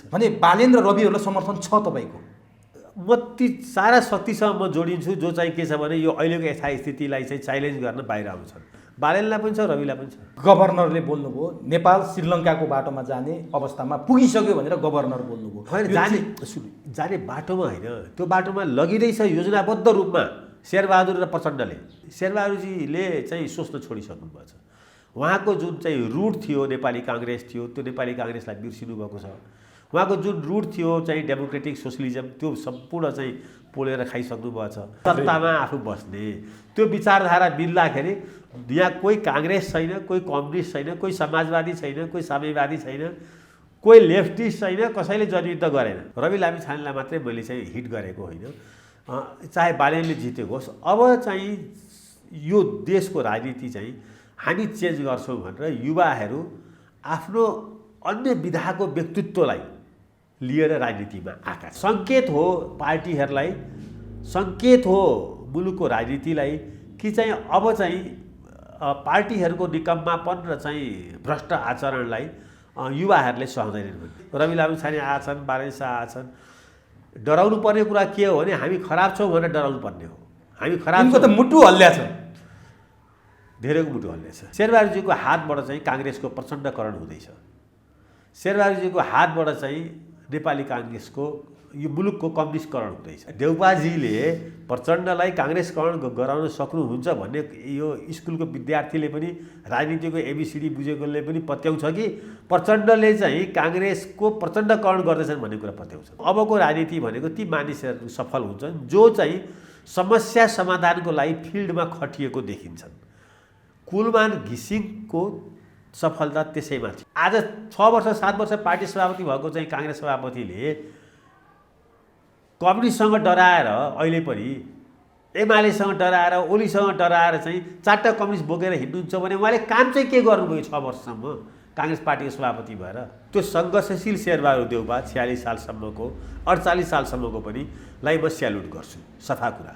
भने बालेन र रविहरूलाई समर्थन छ तपाईँको? म ती सारा शक्तिसँग म जोडिन्छु जो चाहिँ के छ भने यो अहिलेको यथास्थितिलाई चाहिँ च्यालेन्ज गर्न बाहिर आउँछन्। बालेनलाई पनि छ, रविलाई पनि छ। गभर्नरले बोल्नुभयो नेपाल श्रीलङ्काको बाटोमा जाने अवस्थामा पुगिसक्यो भनेर गभर्नर बोल्नुभयो। होइन, जाने बाटोमा होइन, त्यो बाटोमा लगिँदैछ योजनाबद्ध रूपमा शेरबहादुर र प्रचण्डले। शेरबहादुरजीले चाहिँ सोच्न छोडिसक्नु भएको छ। उहाँको जुन चाहिँ रुट थियो नेपाली काङ्ग्रेस थियो, त्यो नेपाली काङ्ग्रेसलाई बिर्सिनु भएको छ। उहाँको जुन रुट थियो चाहिँ डेमोक्रेटिक सोसलिजम, त्यो सम्पूर्ण चाहिँ पोलेर खाइसक्नु भएको छ। सत्तामा आफू बस्ने त्यो विचारधारा मिल्दाखेरि यहाँ कोही काङ्ग्रेस छैन, कोही कम्युनिस्ट छैन, कोही समाजवादी छैन, कोही साम्यवादी छैन, कोही लेफ्टिस्ट छैन, कसैले जनयुद्ध गरेन। रवि लामिछानेलाई मात्रै मैले चाहिँ हिट गरेको होइन, चाहे बालेनले जितेको होस्। अब चाहिँ यो देशको राजनीति चाहिँ हामी चेन्ज गर्छौँ भनेर युवाहरू आफ्नो अन्य विधाको व्यक्तित्वलाई लिएर राजनीतिमा आएका। सङ्केत हो पार्टीहरूलाई, सङ्केत हो मुलुकको राजनीतिलाई कि चाहिँ अब चाहिँ पार्टीहरूको निकम्मापन र चाहिँ भ्रष्ट आचरणलाई युवाहरूले सहँदैनन्। रवि लामिछाने आछन्, बालेन शाह आछन्। डराउनु पर्ने कुरा के हो भने हामी खराब छौँ भनेर डराउनु पर्ने हो। हामी खराब त मुटु हल्ल्या छ, धेरैको मुटु हल्ल्या छ। शेरबहादुरजीको हातबाट चाहिँ काङ्ग्रेसको प्रचण्डकरण हुँदैछ। शेरबहादुरजीको हातबाट चाहिँ नेपाली काङ्ग्रेसको यो मुलुकको कम्युनिस्टकरण हुँदैछ। देउपाजीले प्रचण्डलाई काङ्ग्रेसकरण गराउन सक्नुहुन्छ भन्ने यो स्कुलको विद्यार्थीले पनि, राजनीतिको एबिसिडी बुझेकोले पनि पत्याउँछ कि प्रचण्डले चाहिँ काङ्ग्रेसको प्रचण्डकरण गर्दैछन् भन्ने कुरा पत्याउँछ। अबको राजनीति भनेको ती मानिसहरू सफल हुन्छन् जो चाहिँ समस्या समाधानको लागि फिल्डमा खटिएको देखिन्छन्। कुलमान घिसिङको सफलता त्यसैमा थियो। आज 6 वर्ष 7 वर्ष पार्टी सभापति भएको चाहिँ काङ्ग्रेस सभापतिले कम्युनिस्टसँग डराएर, अहिले पनि एमालेसँग डराएर, ओलीसँग डराएर चाहिँ 4टा कम्युनिस्ट बोकेर हिँड्नुहुन्छ भने उहाँले काम चाहिँ के गर्नुभयो 6 वर्षसम्म काङ्ग्रेस पार्टीको सभापति भएर? त्यो सङ्घर्षशील शेरबहादुर देउपा 46 सालसम्मको 48 सालसम्मको पनि लाई म स्यालुट गर्छु। सफा कुरा,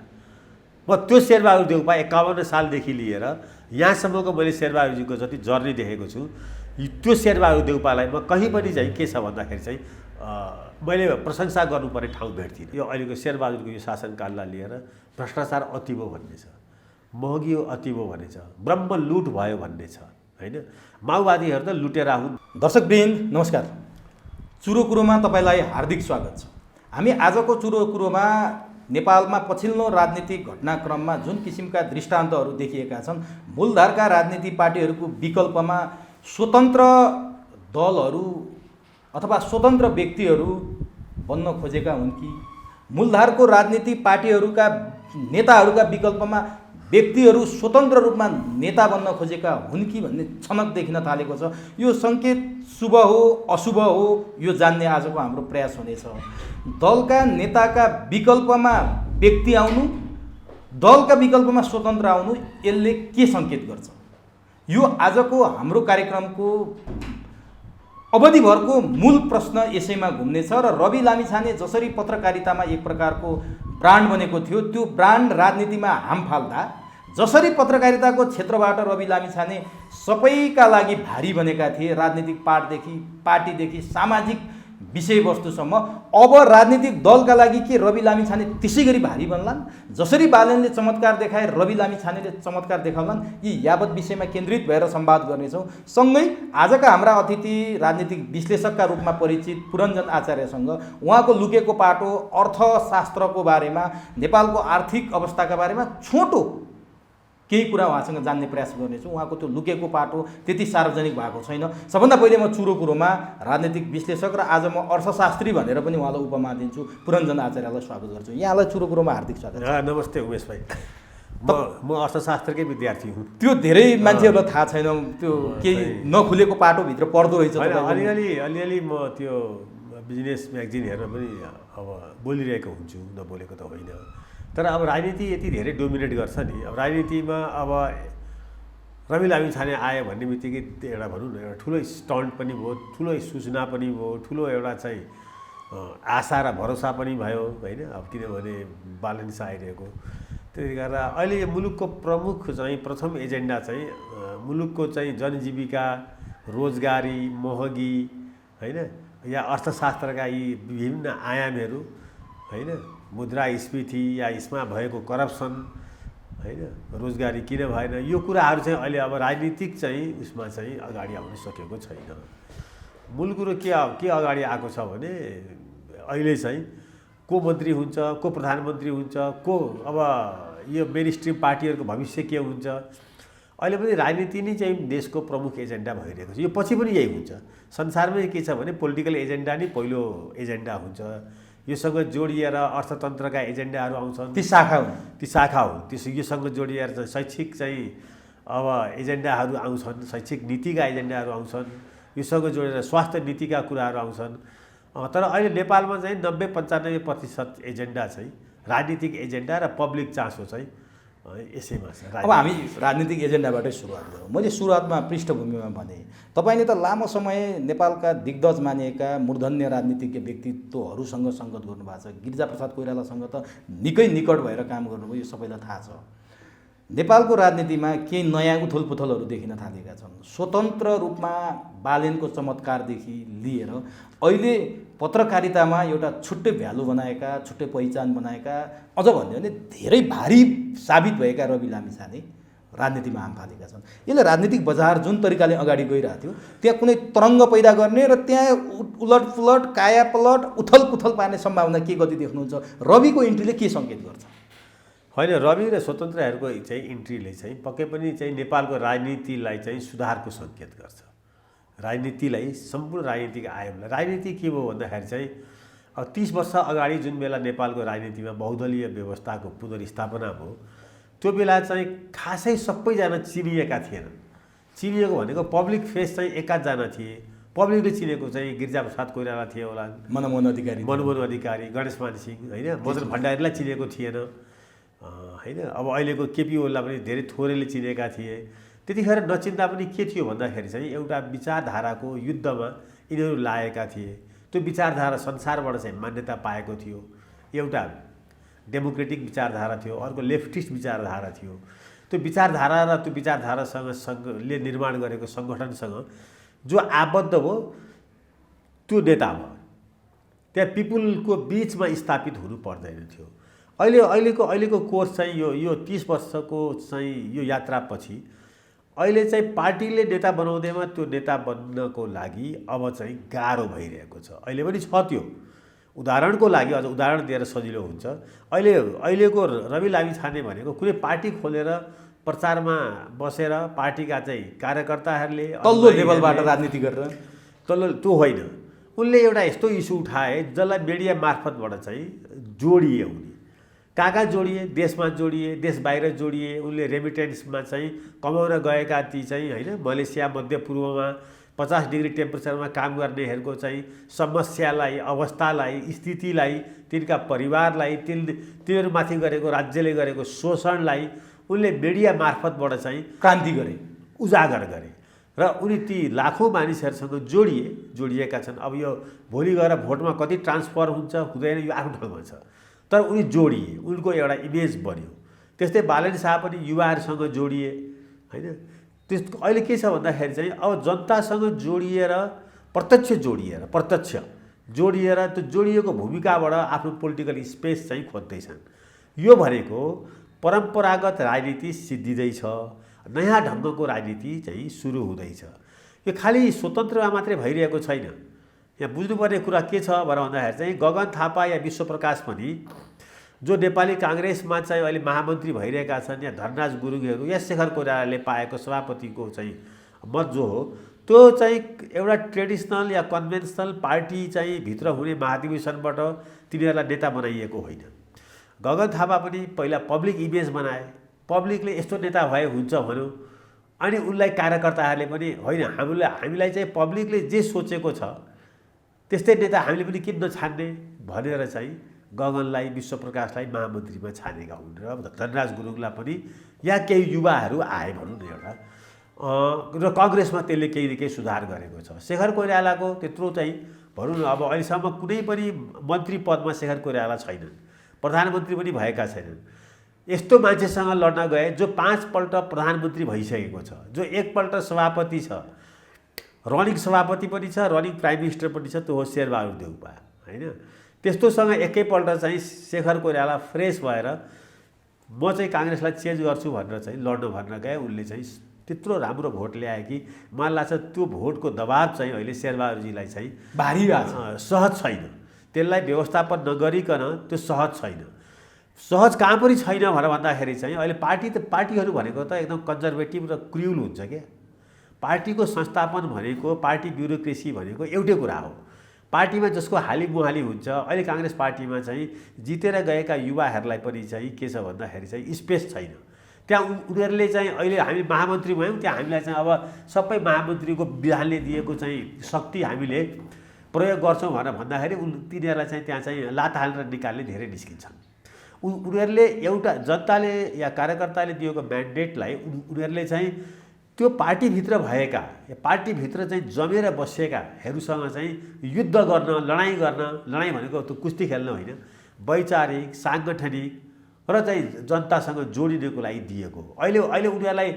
म त्यो शेरबहादुर देउपा 51 सालदेखि लिएर यहाँसम्मको मैले शेरबहादुरजीको जति जर्नी देखेको छु, त्यो शेरबहादुर देउपालाई म कहीँ पनि चाहिँ के छ भन्दाखेरि चाहिँ मैले प्रशंसा गर्नुपर्ने ठाउँ भेट्दिनँ। यो अहिलेको शेरबहादुरको यो शासनकाललाई लिएर भ्रष्टाचार अति भयो भन्ने छ, महँगी अति भयो भन्ने छ, ब्रह्म लुट भयो भन्ने छ, होइन? माओवादीहरू त लुटेरा हुन्। दर्शकवृन्द नमस्कार, चुरो कुरोमा तपाईँलाई हार्दिक स्वागत छ। हामी आजको चुरो कुरोमा नेपालमा पछिल्लो राजनीतिक घटनाक्रममा जुन किसिमका दृष्टान्तहरू देखिएका छन्, मूलधारका राजनीतिक पार्टीहरूको विकल्पमा स्वतन्त्र दलहरू अथवा स्वतन्त्र व्यक्तिहरू बन्न खोजेका हुन् कि मूलधारको राजनीतिक पार्टीहरूका नेताहरूका विकल्पमा व्यक्तिहरू स्वतन्त्र रूपमा नेता बन्न खोजेका हुन् कि भन्ने छनक देखिन थालेको छ। यो सङ्केत शुभ हो अशुभ हो यो जान्ने आजको हाम्रो प्रयास हुनेछ। दलका नेताका विकल्पमा व्यक्ति आउनु, दलका विकल्पमा स्वतन्त्र आउनु, यसले के सङ्केत गर्छ? यो आजको हाम्रो कार्यक्रमको अवधिभरको मूल प्रश्न यसैमा घुम्नेछ। र रवि लामिछाने जसरी पत्रकारितामा एक प्रकारको ब्रान्ड बनेको थियो, त्यो ब्रान्ड राजनीतिमा हाम फाल्दा जसरी पत्रकारिताको क्षेत्रबाट रवि लामिछाने सबैका लागि भारी बनेका थिए, राजनीतिक पार्टीदेखि सामाजिक विषयवस्तुसम्म, अब राजनीतिक दलका लागि के रवि लामिछाने त्यसै गरी भारी बन्लान्? जसरी बालेनले चमत्कार देखाए रवि लामिछानेले चमत्कार देखाउलान्? यी यावत विषयमा केन्द्रित भएर संवाद गर्नेछौँ। सँगै आजका हाम्रा अतिथि राजनीतिक विश्लेषकका रूपमा परिचित पुरञ्जन आचार्यसँग उहाँको लुकेको पाटो अर्थशास्त्रको बारेमा, नेपालको आर्थिक अवस्थाका बारेमा छोटो केही कुरा उहाँसँग जान्ने प्रयास गर्नेछु। उहाँको त्यो लुकेको पाटो त्यति सार्वजनिक भएको छैन। सबभन्दा पहिले म चुरो कुरोमा राजनीतिक विश्लेषक र आज म अर्थशास्त्री भनेर पनि उहाँलाई उपमा दिन्छु, पुरञ्जन आचार्यलाई स्वागत गर्छु। यहाँलाई चुरो कुरोमा हार्दिक स्वागत। नमस्ते उमेश भाइ, म अर्थशास्त्रकै विद्यार्थी हुँ। त्यो धेरै मान्छेहरूलाई थाहा छैन, त्यो केही नखुलेको पाटोभित्र पर्दो रहेछ। अलिअलि म त्यो बिजनेस म्यागजिन हेरेर पनि अब बोलिरहेको हुन्छु, नबोलेको त होइन। तर अब राजनीति यति धेरै डोमिनेट गर्छ नि। अब राजनीतिमा अब रवि लामिछाने आयो भन्ने बित्तिकै एउटा भनौँ न एउटा ठुलो स्टन्ट पनि भयो, ठुलो सूचना पनि भयो, ठुलो एउटा चाहिँ आशा र भरोसा पनि भयो, होइन? अब किनभने बालेन शाह आइरहेको, त्यसले गर्दा अहिले मुलुकको प्रमुख चाहिँ प्रथम एजेन्डा चाहिँ मुलुकको चाहिँ जनजीविका, रोजगारी, महँगी, होइन, या अर्थशास्त्रका यी विभिन्न आयामहरू होइन, मुद्रास्फीति या यसमा भएको करप्सन होइन, रोजगारी किन भएन, यो कुराहरू चाहिँ अहिले अब राजनीतिक चाहिँ उसमा चाहिँ अगाडि आउन सकेको छैन। मूल कुरो के अगाडि आएको छ भने अहिले चाहिँ को मन्त्री हुन्छ, को प्रधानमन्त्री हुन्छ, को अब यो मेन स्ट्रिम पार्टीहरूको भविष्य के हुन्छ, अहिले पनि राजनीति नै चाहिँ देशको प्रमुख एजेन्डा भइरहेको छ। यो पछि पनि यही हुन्छ। संसारमै के छ भने पोलिटिकल एजेन्डा नै पहिलो एजेन्डा हुन्छ, योसँग जोडिएर अर्थतन्त्रका एजेन्डाहरू आउँछन्, ती शाखा हुन्। योसँग जोडिएर चाहिँ शैक्षिक चाहिँ अब एजेन्डाहरू आउँछन्, शैक्षिक नीतिका एजेन्डाहरू आउँछन्, योसँग जोडेर स्वास्थ्य नीतिका कुराहरू आउँछन्। तर अहिले नेपालमा चाहिँ 90-95% एजेन्डा चाहिँ राजनीतिक एजेन्डा र पब्लिक चासो चाहिँ यसैमा छ। अब हामी राजनीतिक एजेन्डाबाटै सुरुवात गरौँ। मैले सुरुवातमा पृष्ठभूमिमा भने तपाईँले त लामो समय नेपालका दिग्गज मानिएका मूर्धन्य राजनीतिज्ञ व्यक्तित्वहरूसँग सङ्गत गर्नुभएको छ। गिरिजाप्रसाद कोइरालासँग त निकै निकट भएर काम गर्नुभयो, यो सबैलाई थाहा छ। नेपालको राजनीतिमा केही नयाँ उथलपुथलहरू देखिन थालेका छन्। स्वतन्त्र रूपमा बालेनको चमत्कारदेखि लिएर अहिले पत्रकारितामा एउटा छुट्टै भ्यालु बनाएका, छुट्टै पहिचान बनाएका, अझ भन्यो भने धेरै भारी साबित भएका रवि लामिछाने राजनीतिमा हाम फालेका छन्। यसले राजनीतिक बजार जुन तरिकाले अगाडि गइरहेको थियो त्यहाँ कुनै तरङ्ग पैदा गर्ने र त्यहाँ उलटपुलट, कायापलट, उथलपुथल पार्ने सम्भावना के गति देख्नुहुन्छ? रविको इन्ट्रीले के सङ्केत गर्छ? होइन, रवि र स्वतन्त्रहरूको चाहिँ इन्ट्रीले चाहिँ पक्कै पनि चाहिँ नेपालको राजनीतिलाई चाहिँ सुधारको सङ्केत गर्छ। राजनीतिलाई, सम्पूर्ण राजनीतिक आयामलाई। राजनीति के भयो भन्दाखेरि चाहिँ अब 30 वर्ष अगाडि जुन बेला नेपालको राजनीतिमा बहुदलीय व्यवस्थाको पुनर्स्थापना भयो, त्यो बेला चाहिँ खासै सबैजना चिनिएका थिएनन्। चिनिएको भनेको पब्लिक फेस चाहिँ एकाधजना थिए। पब्लिकले चिनेको चाहिँ गिरिजाप्रसाद कोइराला थिए होला, मनमोहन अधिकारी, गणेशमान सिंह होइन, मदन भण्डारीलाई चिनेको थिएन होइन। अब अहिलेको केपी ओलीलाई पनि धेरै थोरैले चिनेका थिए। त्यतिखेर नचिन्दा पनि के थियो भन्दाखेरि चाहिँ एउटा विचारधाराको युद्धमा यिनीहरू लागेका थिए। त्यो विचारधारा संसारबाट चाहिँ मान्यता पाएको थियो। एउटा डेमोक्रेटिक विचारधारा थियो, अर्को लेफ्टिस्ट विचारधारा थियो। त्यो विचारधारा र त्यो विचारधारासँगले निर्माण गरेको सङ्गठनसँग जो आबद्ध भयो त्यो नेता भयो। त्यहाँ पिपुलको बिचमा स्थापित हुनु पर्दैन थियो। अहिलेको कोर्स चाहिँ यो 30 वर्षको चाहिँ यो यात्रापछि अहिले चाहिँ पार्टीले नेता बनाउँदैमा त्यो नेता बन्नको लागि अब चाहिँ गाह्रो भइरहेको छ। अहिले पनि छ त्यो। उदाहरणको लागि अझ उदाहरण दिएर सजिलो हुन्छ। अहिलेको रवि लामिछाने भनेको कुनै पार्टी खोलेर प्रचारमा बसेर पार्टीका चाहिँ कार्यकर्ताहरूले तल्लो लेभलबाट राजनीति गरेर त्यो होइन। उनले एउटा यस्तो इस्यु उठाए जसलाई मिडिया मार्फतबाट चाहिँ जोडिए। उनी कहाँ जोडिए? देशमा जोडिए, देश बाहिर जोडिए। उनले रेमिटेन्समा चाहिँ कमाउन गएका ती चाहिँ होइन, मलेसिया, मध्यपूर्वमा 50 डिग्री टेम्परेचरमा काम गर्नेहरूको चाहिँ समस्यालाई, अवस्थालाई, स्थितिलाई, तिनका परिवारलाई, तिनीहरूमाथि गरेको राज्यले गरेको शोषणलाई उनले मिडिया मार्फतबाट चाहिँ क्रान्ति गरे, उजागर गरे र उनी ती लाखौँ मानिसहरूसँग जोडिएका छन्। अब यो भोलि गएर भोटमा कति ट्रान्सफर हुन्छ हुँदैन यो आफ्नो ठाउँमा छ, तर उनी जोडिए, उनको एउटा इमेज बन्यो। त्यस्तै बालन शाह पनि युवाहरूसँग जोडिए होइन। त्यस अहिले के छ भन्दाखेरि चाहिँ अब जनतासँग जोडिएर प्रत्यक्ष जोडिएर त्यो जोडिएको भूमिकाबाट आफ्नो पोलिटिकल स्पेस चाहिँ खोज्दैछन्। यो भनेको परम्परागत राजनीति सिद्धिँदैछ, नयाँ ढङ्गको राजनीति चाहिँ सुरु हुँदैछ। यो खालि स्वतन्त्रमा मात्रै भइरहेको छैन। यहाँ बुझ्नुपर्ने कुरा के छ भन्दाखेरि चाहिँ गगन थापा या विश्वप्रकाश पनि जो नेपाली काङ्ग्रेसमा चाहिँ अहिले महामन्त्री भइरहेका छन्, या धनराज गुरुङहरू या शेखर कोइरालाले पाएको सभापतिको चाहिँ मत जो हो त्यो चाहिँ एउटा ट्रेडिसनल या कन्भेन्सनल पार्टी चाहिँ भित्र हुने महाधिवेशनबाट तिनीहरूलाई नेता बनाइएको होइन। गगन थापा पनि पहिला पब्लिक इमेज बनाए, पब्लिकले यस्तो नेता भए हुन्छ भन्यो, अनि उनलाई कार्यकर्ताहरूले पनि होइन हामीलाई चाहिँ पब्लिकले जे सोचेको छ त्यस्तै नेता हामीले पनि किन नछान्ने भनेर चाहिँ गगनलाई, विश्वप्रकाशलाई महामन्त्रीमा छानेका हुन्। र धनराज गुरुङलाई पनि या केही युवाहरू आए भनौँ न एउटा, र कङ्ग्रेसमा त्यसले केही न केही सुधार गरेको छ। शेखर कोइरालाको त्यत्रो चाहिँ भनौँ न अब अहिलेसम्म कुनै पनि मन्त्री पदमा शेखर कोइराला छैनन्, प्रधानमन्त्री पनि भएका छैनन्। यस्तो मान्छेसँग लड्न गए जो 5 पल्ट प्रधानमन्त्री भइसकेको छ, जो 1 पल्ट सभापति छ, रनिङ सभापति पनि छ, रनिङ प्राइम मिनिस्टर पनि छ, त्यो हो शेरबहादुर देउपा होइन। त्यस्तोसँग एकैपल्ट चाहिँ शेखर कोइराला फ्रेस भएर म चाहिँ काङ्ग्रेसलाई चेन्ज गर्छु भनेर चाहिँ लड्न भन्न गए। उनले चाहिँ त्यत्रो राम्रो भोट ल्याए कि मलाई लाग्छ त्यो भोटको दबाब चाहिँ अहिले शेरबहादुरजीलाई चाहिँ भारी भएको सहज छैन, त्यसलाई व्यवस्थापन नगरिकन त्यो सहज छैन। सहज कहाँ पनि छैन भनेर भन्दाखेरि चाहिँ अहिले पार्टीहरू भनेको त एकदम कन्जर्भेटिभ र क्रुएल हुन्छ क्या। पार्टीको संस्थापन भनेको, पार्टी ब्युरोक्रेसी भनेको एउटै कुरा हो। पार्टीमा जसको हालिमुहाली हुन्छ, अहिले काङ्ग्रेस पार्टीमा चाहिँ जितेर गएका युवाहरूलाई पनि चाहिँ के छ भन्दाखेरि चाहिँ स्पेस छैन। त्यहाँ उनीहरूले चाहिँ अहिले हामी महामन्त्री भयौँ, त्यहाँ हामीलाई चाहिँ अब सबै महामन्त्रीको विधानले दिएको चाहिँ शक्ति हामीले प्रयोग गर्छौँ भनेर भन्दाखेरि तिनीहरूलाई चाहिँ त्यहाँ चाहिँ लात हालेर निकाल्ने धेरै निस्किन्छन्। उनीहरूले एउटा जनताले या कार्यकर्ताले दिएको म्यान्डेटलाई उनीहरूले चाहिँ त्यो पार्टीभित्र भएका, पार्टीभित्र चाहिँ जमेर बसेकाहरूसँग चाहिँ युद्ध गर्न, लडाइँ भनेको त्यो कुस्ती खेल्न होइन, वैचारिक साङ्गठनिक र चाहिँ जनतासँग जोडिनको लागि दिएको। अहिले उनीहरूलाई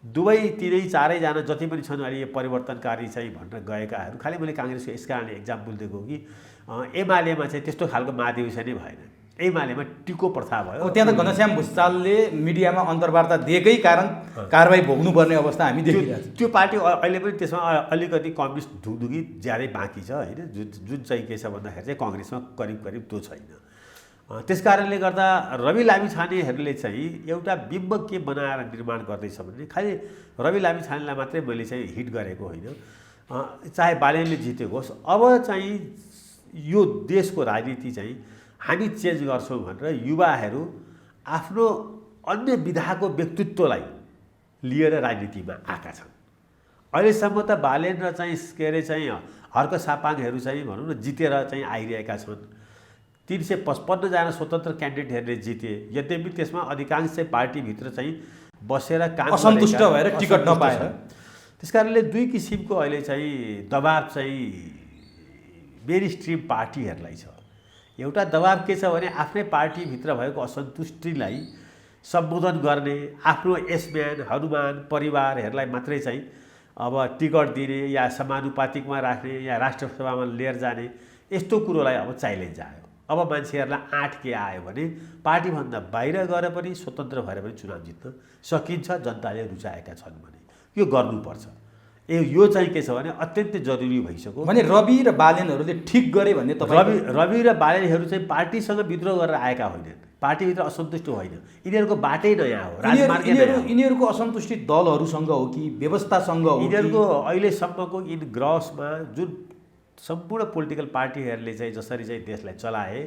दुवै तिनै चारैजना जति पनि छन् अहिले परिवर्तनकारी चाहिँ भनेर गएकाहरू, खालि मैले काङ्ग्रेसको यस कारणले इक्जाम्पल दिएको कि एमालेमा चाहिँ त्यस्तो खालको महाधिवेशन नै भएन, एमालेमा टिको प्रथा भयो। त्यहाँ त घनश्याम भुषालले मिडियामा अन्तर्वार्ता दिएकै कारण कारबाही भोग्नुपर्ने अवस्था हामी देखिरहेको छ। त्यो पार्टी अहिले पनि त्यसमा अलिकति कम्युनिस्ट धुकधुकी ज्यादै बाँकी छ होइन, जुन चाहिँ के छ भन्दाखेरि चाहिँ कङ्ग्रेसमा करिब त्यो छैन। त्यस कारणले गर्दा रवि लामिछानेहरूले चाहिँ एउटा बिम्ब के बनाएर निर्माण गर्दैछ भने खालि रवि लामिछानेलाई मात्रै मैले चाहिँ हिट गरेको होइन, चाहे बालेनले जितेको होस्। अब चाहिँ यो देशको राजनीति चाहिँ हामी चेन्ज गर्छौँ भनेर युवाहरू आफ्नो अन्य विधाको व्यक्तित्वलाई लिएर राजनीतिमा आएका छन्। अहिलेसम्म त बालेन र चाहिँ के अरे चाहिँ हर्क सापाङहरू चाहिँ भनौँ न जितेर चाहिँ आइरहेका छन्। 355 जना स्वतन्त्र क्यान्डिडेटहरूले जिते, यद्यपि त्यसमा अधिकांश चाहिँ पार्टीभित्र चाहिँ बसेर काम असन्तुष्ट भएर टिकट नपाएर। त्यस कारणले दुई किसिमको अहिले चाहिँ दबाब चाहिँ मेन स्ट्रिम पार्टीहरूलाई छ। एउटा दबाब के छ भने आफ्नै पार्टीभित्र भएको असन्तुष्टिलाई सम्बोधन गर्ने, आफ्नो एसम्यान हनुमान परिवारहरूलाई मात्रै चाहिँ अब टिकट दिने या समानुपातिकमा राख्ने या राष्ट्रसभामा लिएर जाने, यस्तो कुरोलाई अब च्यालेन्ज आयो। अब मान्छेहरूलाई आँट के आयो भने पार्टीभन्दा बाहिर गएर पनि स्वतन्त्र भएर पनि चुनाव जित्न सकिन्छ, जनताले रुचाएका छन् भने यो गर्नुपर्छ। यो चाहिँ के छ भने अत्यन्तै जरुरी भइसक्यो। भने रवि र बालेनहरूले ठिक गरे भन्ने तपाईँ? रवि र बालेनहरू चाहिँ पार्टीसँग विद्रोह गरेर आएका होइनन्, पार्टीभित्र असन्तुष्ट होइन, यिनीहरूको बाटै नयाँ हो, राजमार्ग नयाँ हो। यिनीहरूको असन्तुष्टि दलहरूसँग हो कि व्यवस्थासँग हो? यिनीहरूको अहिलेसम्मको इन ग्रसमा जुन सम्पूर्ण पोलिटिकल पार्टीहरूले चाहिँ जसरी चाहिँ देशलाई चलाए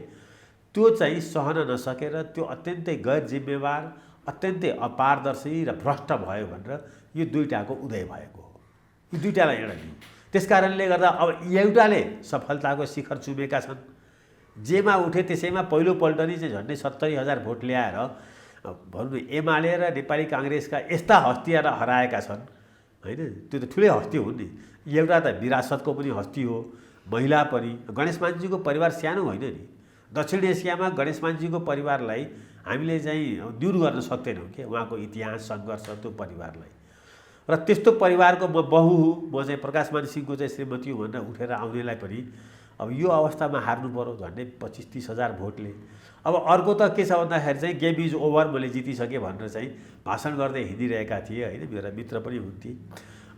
त्यो चाहिँ सहन नसकेर त्यो अत्यन्तै गैर जिम्मेवार, अत्यन्तै अपारदर्शी र भ्रष्ट भयो भनेर यो दुईटाको उदय भएको हो। यी दुईटालाई एउटा दियो। त्यस कारणले गर्दा अब एउटाले सफलताको शिखर चुमेका छन्, जेमा उठे त्यसैमा पहिलोपल्ट नै चाहिँ झन्डै 70,000 भोट ल्याएर भनौँ न एमाले र नेपाली काङ्ग्रेसका यस्ता हस्तीहरूलाई हराएका छन् होइन। त्यो त ठुलै हस्ती हुन् नि, एउटा त विरासतको पनि हस्ती हो, महिला पनि। गणेश मानजीको परिवार सानो होइन नि, दक्षिण एसियामा गणेश मानजीको परिवारलाई हामीले चाहिँ न्यून गर्न सक्दैनौँ कि उहाँको इतिहास सङ्घर्ष त्यो परिवारलाई। र त्यस्तो परिवारको म बहु हुँ, म चाहिँ प्रकाशमान सिंहको चाहिँ श्रीमती हुँ भनेर उठेर आउनेलाई पनि अब यो अवस्थामा हार्नु पऱ्यो झन्डै 25-30 हजार भोटले। अब अर्को त के छ भन्दाखेरि चाहिँ गेम इज ओभर, मैले जितिसकेँ भनेर चाहिँ भाषण गर्दै हिँडिरहेका थिए होइन, मेरा मित्र पनि हुन्थे।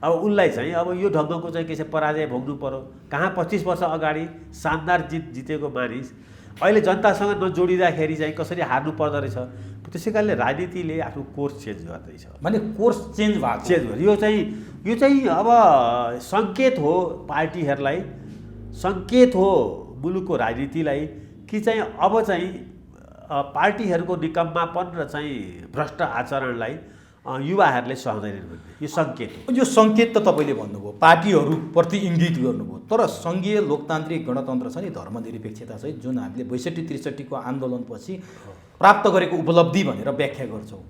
अब उनलाई चाहिँ अब यो ढङ्गको चाहिँ के छ पराजय भोग्नु पऱ्यो। कहाँ 25 वर्ष अगाडि शानदार जितेको मानिस अहिले जनतासँग नजोडिँदाखेरि चाहिँ कसरी हार्नु पर्दो रहेछ। त्यसै कारणले राजनीतिले आफ्नो कोर्स चेन्ज गर्दैछ। भने कोर्स चेन्ज भएको यो चाहिँ अब सङ्केत हो पार्टीहरूलाई, सङ्केत हो मुलुकको राजनीतिलाई कि चाहिँ अब चाहिँ पार्टीहरूको निकम्मापन र चाहिँ भ्रष्ट आचरणलाई युवाहरूले सहँदैनन् भन्ने यो सङ्केत हो। यो सङ्केत त तपाईँले भन्नुभयो, पार्टीहरूप्रति इङ्गित गर्नुभयो, तर सङ्घीय लोकतान्त्रिक गणतन्त्र छ नि, धर्मनिरपेक्षता चाहिँ जुन हामीले 62-63 को आन्दोलनपछि प्राप्त गरेको उपलब्धि भनेर व्याख्या गर्छौँ,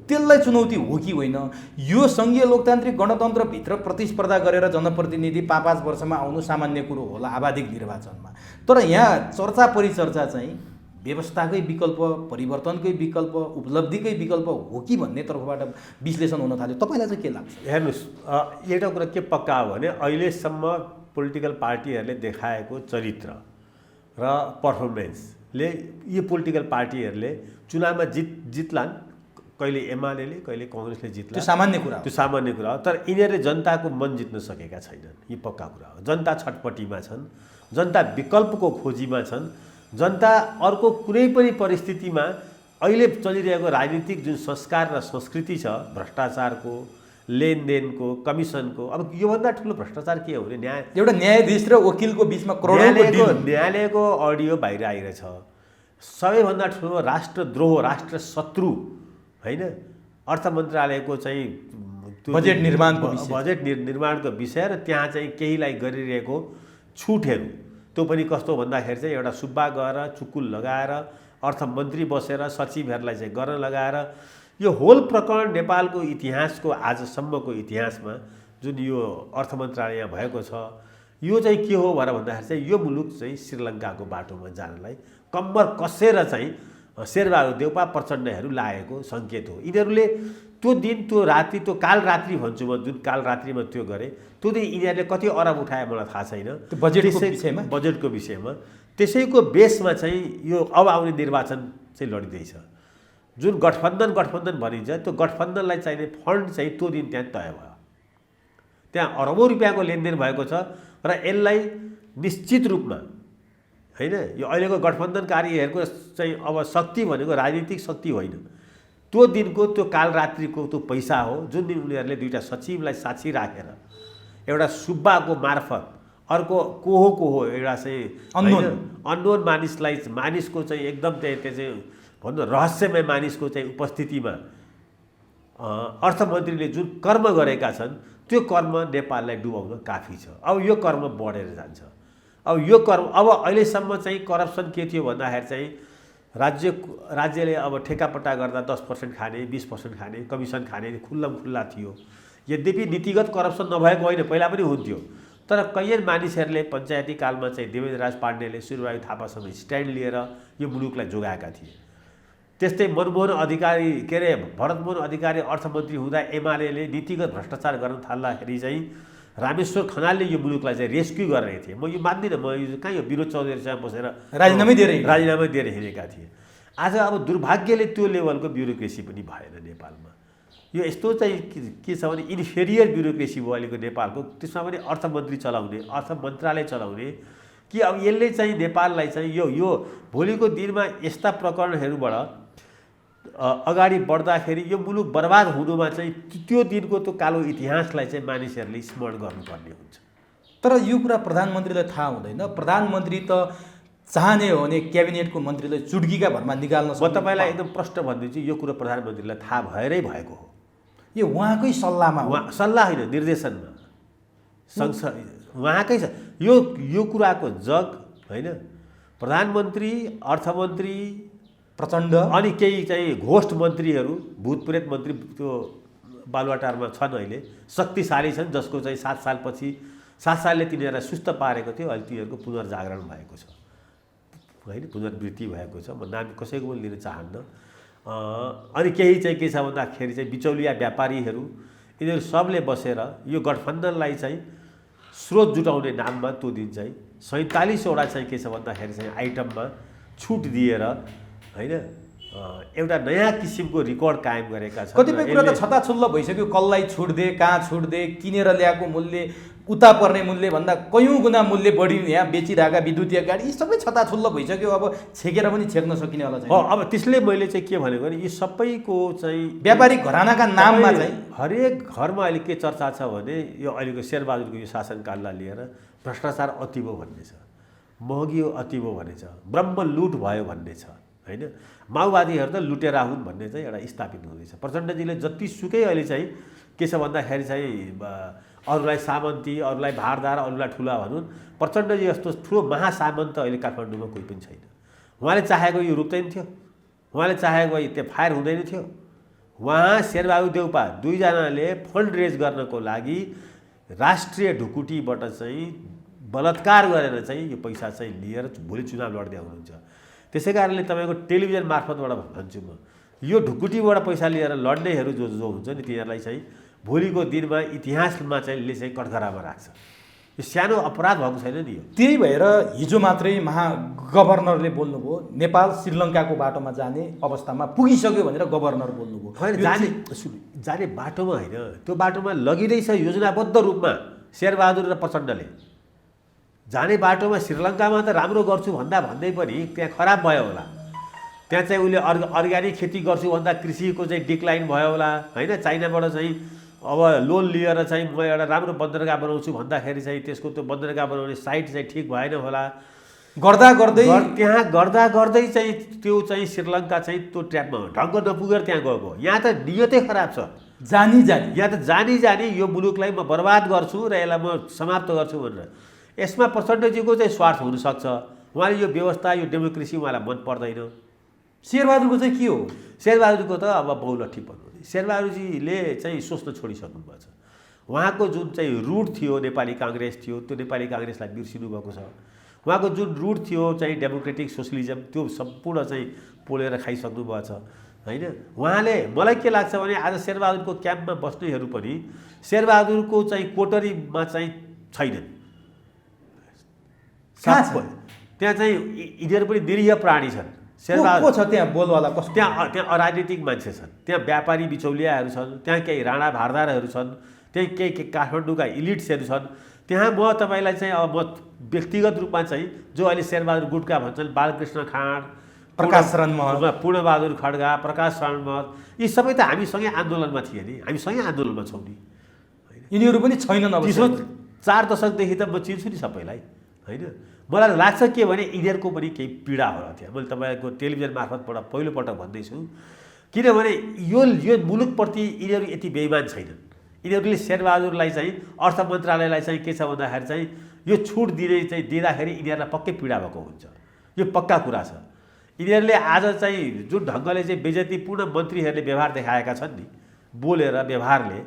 त्यसलाई चुनौती हो कि होइन? यो सङ्घीय लोकतान्त्रिक गणतन्त्रभित्र प्रतिस्पर्धा गरेर जनप्रतिनिधि 5-5 वर्षमा आउनु सामान्य कुरो होला आबाधिक निर्वाचनमा, तर यहाँ चर्चा परिचर्चा चाहिँ व्यवस्थाकै विकल्प, परिवर्तनकै विकल्प, उपलब्धिकै विकल्प हो कि भन्ने तर्फबाट विश्लेषण हुन थाल्यो। तपाईँलाई चाहिँ के लाग्छ? हेर्नुहोस्, एउटा कुरा के पक्का हो भने अहिलेसम्म पोलिटिकल पार्टीहरूले देखाएको चरित्र र पर्फर्मेन्सले यो पोलिटिकल पार्टीहरूले चुनावमा जित्लान्, कहिले एमाले कहिले कङ्ग्रेसले जित्ला, त्यो सामान्य कुरा हो। त्यो सामान्य कुरा हो। तर यिनीहरूले जनताको मन जित्न सकेका छैनन्, यो पक्का कुरा हो। जनता छटपट्टिमा छन्, जनता विकल्पको खोजीमा छन्, जनता अर्को कुनै पनि परिस्थितिमा अहिले चलिरहेको राजनीतिक जुन संस्कार र संस्कृति छ, भ्रष्टाचारको, लेनदेनको, कमिसनको, अब योभन्दा ठुलो भ्रष्टाचार के हो भने एउटा न्यायाधीश र वकिलको बिचमा न्यायालयको अडियो बाहिर आइरहेछ। सबैभन्दा ठुलो राष्ट्रद्रोह, राष्ट्र शत्रु होइन, अर्थ मन्त्रालयको चाहिँ बजेट निर्माणको विषय र त्यहाँ चाहिँ केहीलाई गरिरहेको छुटहरू, त्यो पनि कस्तो भन्दाखेरि चाहिँ एउटा सुब्बा गएर चुकुल लगाएर अर्थमन्त्री बसेर सचिवहरूलाई चाहिँ गर्न लगाएर यो होल प्रकरण नेपालको इतिहासको आजसम्मको इतिहासमा जुन यो अर्थ मन्त्रालय यहाँ भएको छ, यो चाहिँ के हो भनेर भन्दाखेरि चाहिँ यो मुलुक चाहिँ श्रीलङ्काको बाटोमा जानलाई कम्मर कसेर चाहिँ शेरबहादुर देउपा प्रचण्डहरू लागेको सङ्केत हो। यिनीहरूले त्यो दिन, त्यो रात्रि, त्यो कालरात्रि भन्छु म, जुन कालरात्रिमा त्यो गरे, त्यो दिन यिनीहरूले कति अरब उठाए मलाई थाहा छैन बजेटको विषयमा। त्यसैको बेसमा चाहिँ यो अब आउने निर्वाचन चाहिँ लडिँदैछ। जुन गठबन्धन भनिन्छ, त्यो गठबन्धनलाई चाहिने फन्ड चाहिँ त्यो दिन त्यहाँ तय भयो। त्यहाँ अरबौँ रुपियाँको लेनदेन भएको छ र यसलाई निश्चित रूपमा होइन, यो अहिलेको गठबन्धनकारीहरूको चाहिँ अब शक्ति भनेको राजनीतिक शक्ति होइन, त्यो दिनको त्यो कालरात्रिको त्यो पैसा हो, जुन दिन उनीहरूले दुईवटा सचिवलाई साक्षी राखेर एउटा सुब्बाको मार्फत अर्को को हो एउटा चाहिँ अननोन मानिसको चाहिँ एकदम त्यो चाहिँ भन्नु रहस्यमय मानिसको चाहिँ उपस्थितिमा अर्थमन्त्रीले जुन कर्म गरेका छन्, त्यो कर्म नेपाललाई डुबाउन काफी छ। अब यो कर्म बढेर जान्छ। अब यो कर्म, अब अहिलेसम्म चाहिँ करप्सन के थियो भन्दाखेरि चाहिँ राज्यले अब ठेकापट्टा गर्दा 10% खाने, 20% खाने, कमिसन खाने खुल्ला थियो। यद्यपि नीतिगत करप्सन नभएको होइन, पहिला पनि हुन्थ्यो, तर कैयन मानिसहरूले पञ्चायती कालमा चाहिँ देवेन्द्रराज पाण्डेले सूर्यबहादुर थापासँग स्ट्यान्ड लिएर यो मुलुकलाई जोगाएका थिए। त्यस्तै मनमोहन अधिकारी भरतमोहन अधिकारी अर्थमन्त्री हुँदा एमाले नीतिगत भ्रष्टाचार गर्न थाल्दाखेरि चाहिँ रामेश्वर खनालले यो मुलुकलाई चाहिँ रेस्क्यु गरेका थिए। म यो मान्दिनँ, म यो कहाँ यो विनोद चौधरीसँग बसेर राजीनामै दिएर हिँडेका थिए। आज अब दुर्भाग्यले त्यो लेभलको ब्युरोक्रेसी पनि भएन नेपालमा। यो यस्तो चाहिँ के छ भने इन्फेरियर ब्युरोक्रेसी भयो अहिलेको नेपालको। त्यसमा पनि अर्थमन्त्री चलाउने, अर्थ मन्त्रालय चलाउने कि अब यसले चाहिँ नेपाललाई चाहिँ यो भोलिको दिनमा यस्ता प्रकरणहरूबाट अगाडि बढ्दाखेरि यो मुलुक बर्बाद हुनुमा चाहिँ त्यो दिनको त्यो कालो इतिहासलाई चाहिँ मानिसहरूले स्मरण गर्नुपर्ने हुन्छ। तर यो कुरा प्रधानमन्त्रीलाई थाहा हुँदैन। प्रधानमन्त्री त चाहने हो भने क्याबिनेटको मन्त्रीलाई चुड्कीका भरमा निकाल्न सक्छ। म तपाईँलाई एकदम प्रष्ट भनिदिन्छु, यो कुरो प्रधानमन्त्रीलाई थाहा भएरै भएको हो। यो उहाँकै सल्लाहमा, सल्लाह होइन, निर्देशनमा उहाँकै छ यो कुराको जग होइन। प्रधानमन्त्री, अर्थमन्त्री प्रचण्ड अनि केही चाहिँ घोष्ट मन्त्रीहरू, भूतप्रेत मन्त्री त्यो बालुवाटारमा छन्, अहिले शक्तिशाली छन्, जसको चाहिँ 7 सालले तिनीहरूलाई सुस्त पारेको थियो। अहिले तिनीहरूको पुनर्जागरण भएको छ होइन, पुनर्वृत्ति भएको छ। म नाम कसैको पनि लिन चाहन्न। अनि केही चाहिँ के छ भन्दाखेरि चाहिँ बिचौलिया व्यापारीहरू, यिनीहरू सबले बसेर यो गठबन्धनलाई चाहिँ स्रोत जुटाउने नाममा त्यो दिन चाहिँ 47वटा चाहिँ के छ भन्दाखेरि चाहिँ आइटममा छुट दिएर होइन एउटा नयाँ किसिमको रेकर्ड कायम गरेका छन्। कतिपय कुरा त छताछुल्ल भइसक्यो। कसलाई छुट दे, कहाँ छुट दे, किनेर ल्याएको मूल्य उता पर्ने मूल्य भन्दा कयौँ गुणा मूल्य बढी यहाँ बेचिरहेका विद्युतीय गाडी, यी सबै छताछुल्ल भइसक्यो। अब छेकेर पनि छेक्न सकिने होला चाहिँ। अब त्यसले मैले चाहिँ के भनेको भने यी सबैको चाहिँ व्यापारिक घरानाका नाममा चाहिँ हरेक घरमा अहिले के चर्चा छ भने यो अहिलेको शेरबहादुरको यो शासनकाललाई लिएर भ्रष्टाचार अति भयो भन्ने छ, महँगी अति भयो भन्ने छ, ब्रह्म लुट भयो भन्ने छ होइन। माओवादीहरू त लुटेरा हुन् भन्ने चाहिँ एउटा स्थापित हुँदैछ। प्रचण्डजीले जतिसुकै अहिले चाहिँ के छ भन्दाखेरि चाहिँ अरूलाई सामन्ती, अरूलाई भारदार, अरूलाई ठुला भनुन्, प्रचण्डजी जस्तो ठुलो महासामन्त अहिले काठमाडौँमा कोही पनि छैन। उहाँले चाहेको यो रुक्दैन थियो, उहाँले चाहेको त्यो फायर हुँदैन थियो। उहाँ शेरबहादुर देउपा दुईजनाले फन्ड रेज गर्नको लागि राष्ट्रिय ढुकुटीबाट चाहिँ बलात्कार गरेर चाहिँ यो पैसा चाहिँ लिएर भोलि चुनाव लड्दै हुनुहुन्छ। त्यसै कारणले तपाईँको टेलिभिजन मार्फतबाट भन्छु म, यो ढुकुटीबाट पैसा लिएर लड्नेहरू जो जो हुन्छ नि तिनीहरूलाई चाहिँ भोलिको दिनमा इतिहासमा चाहिँ ले चाहिँ कठघरामा राख्छ। यो सानो अपराध भएको छैन नि यो। त्यही भएर हिजो मात्रै महागभर्नरले बोल्नुभयो नेपाल श्रीलङ्काको बाटोमा जाने अवस्थामा पुगिसक्यो भनेर गभर्नर बोल्नुभयो। होइन, जाने बाटोमा होइन, त्यो बाटोमा लगिँदैछ योजनाबद्ध रूपमा शेरबहादुर र प्रचण्डले। जाने बाटोमा श्रीलङ्कामा त राम्रो गर्छु भन्दै पनि त्यहाँ खराब भयो होला, त्यहाँ चाहिँ उसले अर्ग्यानिक खेती गर्छु भन्दा कृषिको चाहिँ डिक्लाइन भयो होला होइन। चाइनाबाट चाहिँ अब लोन लिएर चाहिँ म एउटा राम्रो बन्दरगाह बनाउँछु भन्दाखेरि चाहिँ त्यसको त्यो बन्दरगाह बनाउने साइट चाहिँ ठिक भएन होला, त्यहाँ गर्दा गर्दै चाहिँ त्यो चाहिँ श्रीलङ्का चाहिँ त्यो ट्र्यापमा ढङ्ग नपुगेर त्यहाँ गएको। यहाँ त नियतै खराब छ, यहाँ त जानी यो मुलुकलाई म बर्बाद गर्छु र यसलाई म समाप्त गर्छु भनेर। यसमा प्रचण्डजीको चाहिँ स्वार्थ हुनसक्छ, उहाँले यो व्यवस्था यो डेमोक्रेसी उहाँलाई मन पर्दैन। शेरबहादुरको चाहिँ के हो? शेरबहादुरको त अब बहुलठी पर्नु, शेरबहादुरजीले चाहिँ सोच्न छोडिसक्नु भएको छ। उहाँको जुन चाहिँ रुट थियो नेपाली काङ्ग्रेस थियो, त्यो नेपाली काङ्ग्रेसलाई बिर्सिनु भएको छ। उहाँको जुन रुट थियो चाहिँ डेमोक्रेटिक सोसलिजम, त्यो सम्पूर्ण चाहिँ पोलेर खाइसक्नु भएको छ होइन। उहाँले, मलाई के लाग्छ भने आज शेरबहादुरको क्याम्पमा बस्नेहरू पनि शेरबहादुरको चाहिँ कोटरीमा चाहिँ छैनन्। त्यहाँ चाहिँ यिनीहरू पनि निरीह प्राणी छन्। शेरबहादुर छ त्यहाँ बोलवाला कस्तो? त्यहाँ अराजनीतिक मान्छे छन्, त्यहाँ व्यापारी बिचौलियाहरू छन्, त्यहाँ केही राणा भारदारहरू छन्, त्यही केही काठमाडौँका इलिट्सहरू छन्। त्यहाँ म तपाईँलाई चाहिँ अब म व्यक्तिगत रूपमा चाहिँ जो अहिले शेरबहादुर गुटका भन्छन्, बालकृष्ण खाँड, प्रकाश शरण महत, पूर्णबहादुर खड्गा, प्रकाश शरण महत, यी सबै त हामीसँगै आन्दोलनमा थिए नि, हामीसँगै आन्दोलनमा छौँ नि। यिनीहरू पनि छैनन्। अब 4 दशकदेखि त म चिन्छु नि सबैलाई होइन। मलाई लाग्छ के भने यिनीहरूको पनि केही पीडा होला त्यहाँ। मैले तपाईँको टेलिभिजन मार्फतबाट पहिलोपटक भन्दैछु, किनभने यो मुलुकप्रति यिनीहरू यति बेइमान छैनन्। यिनीहरूले शेरबहादुरलाई चाहिँ अर्थ मन्त्रालयलाई चाहिँ के छ भन्दाखेरि चाहिँ यो छुट दिँदाखेरि यिनीहरूलाई पक्कै पीडा भएको हुन्छ, यो पक्का कुरा छ। यिनीहरूले आज चाहिँ जुन ढङ्गले चाहिँ बेइज्जतीपूर्ण मन्त्रीहरूले व्यवहार देखाएका छन् नि, बोलेर व्यवहारले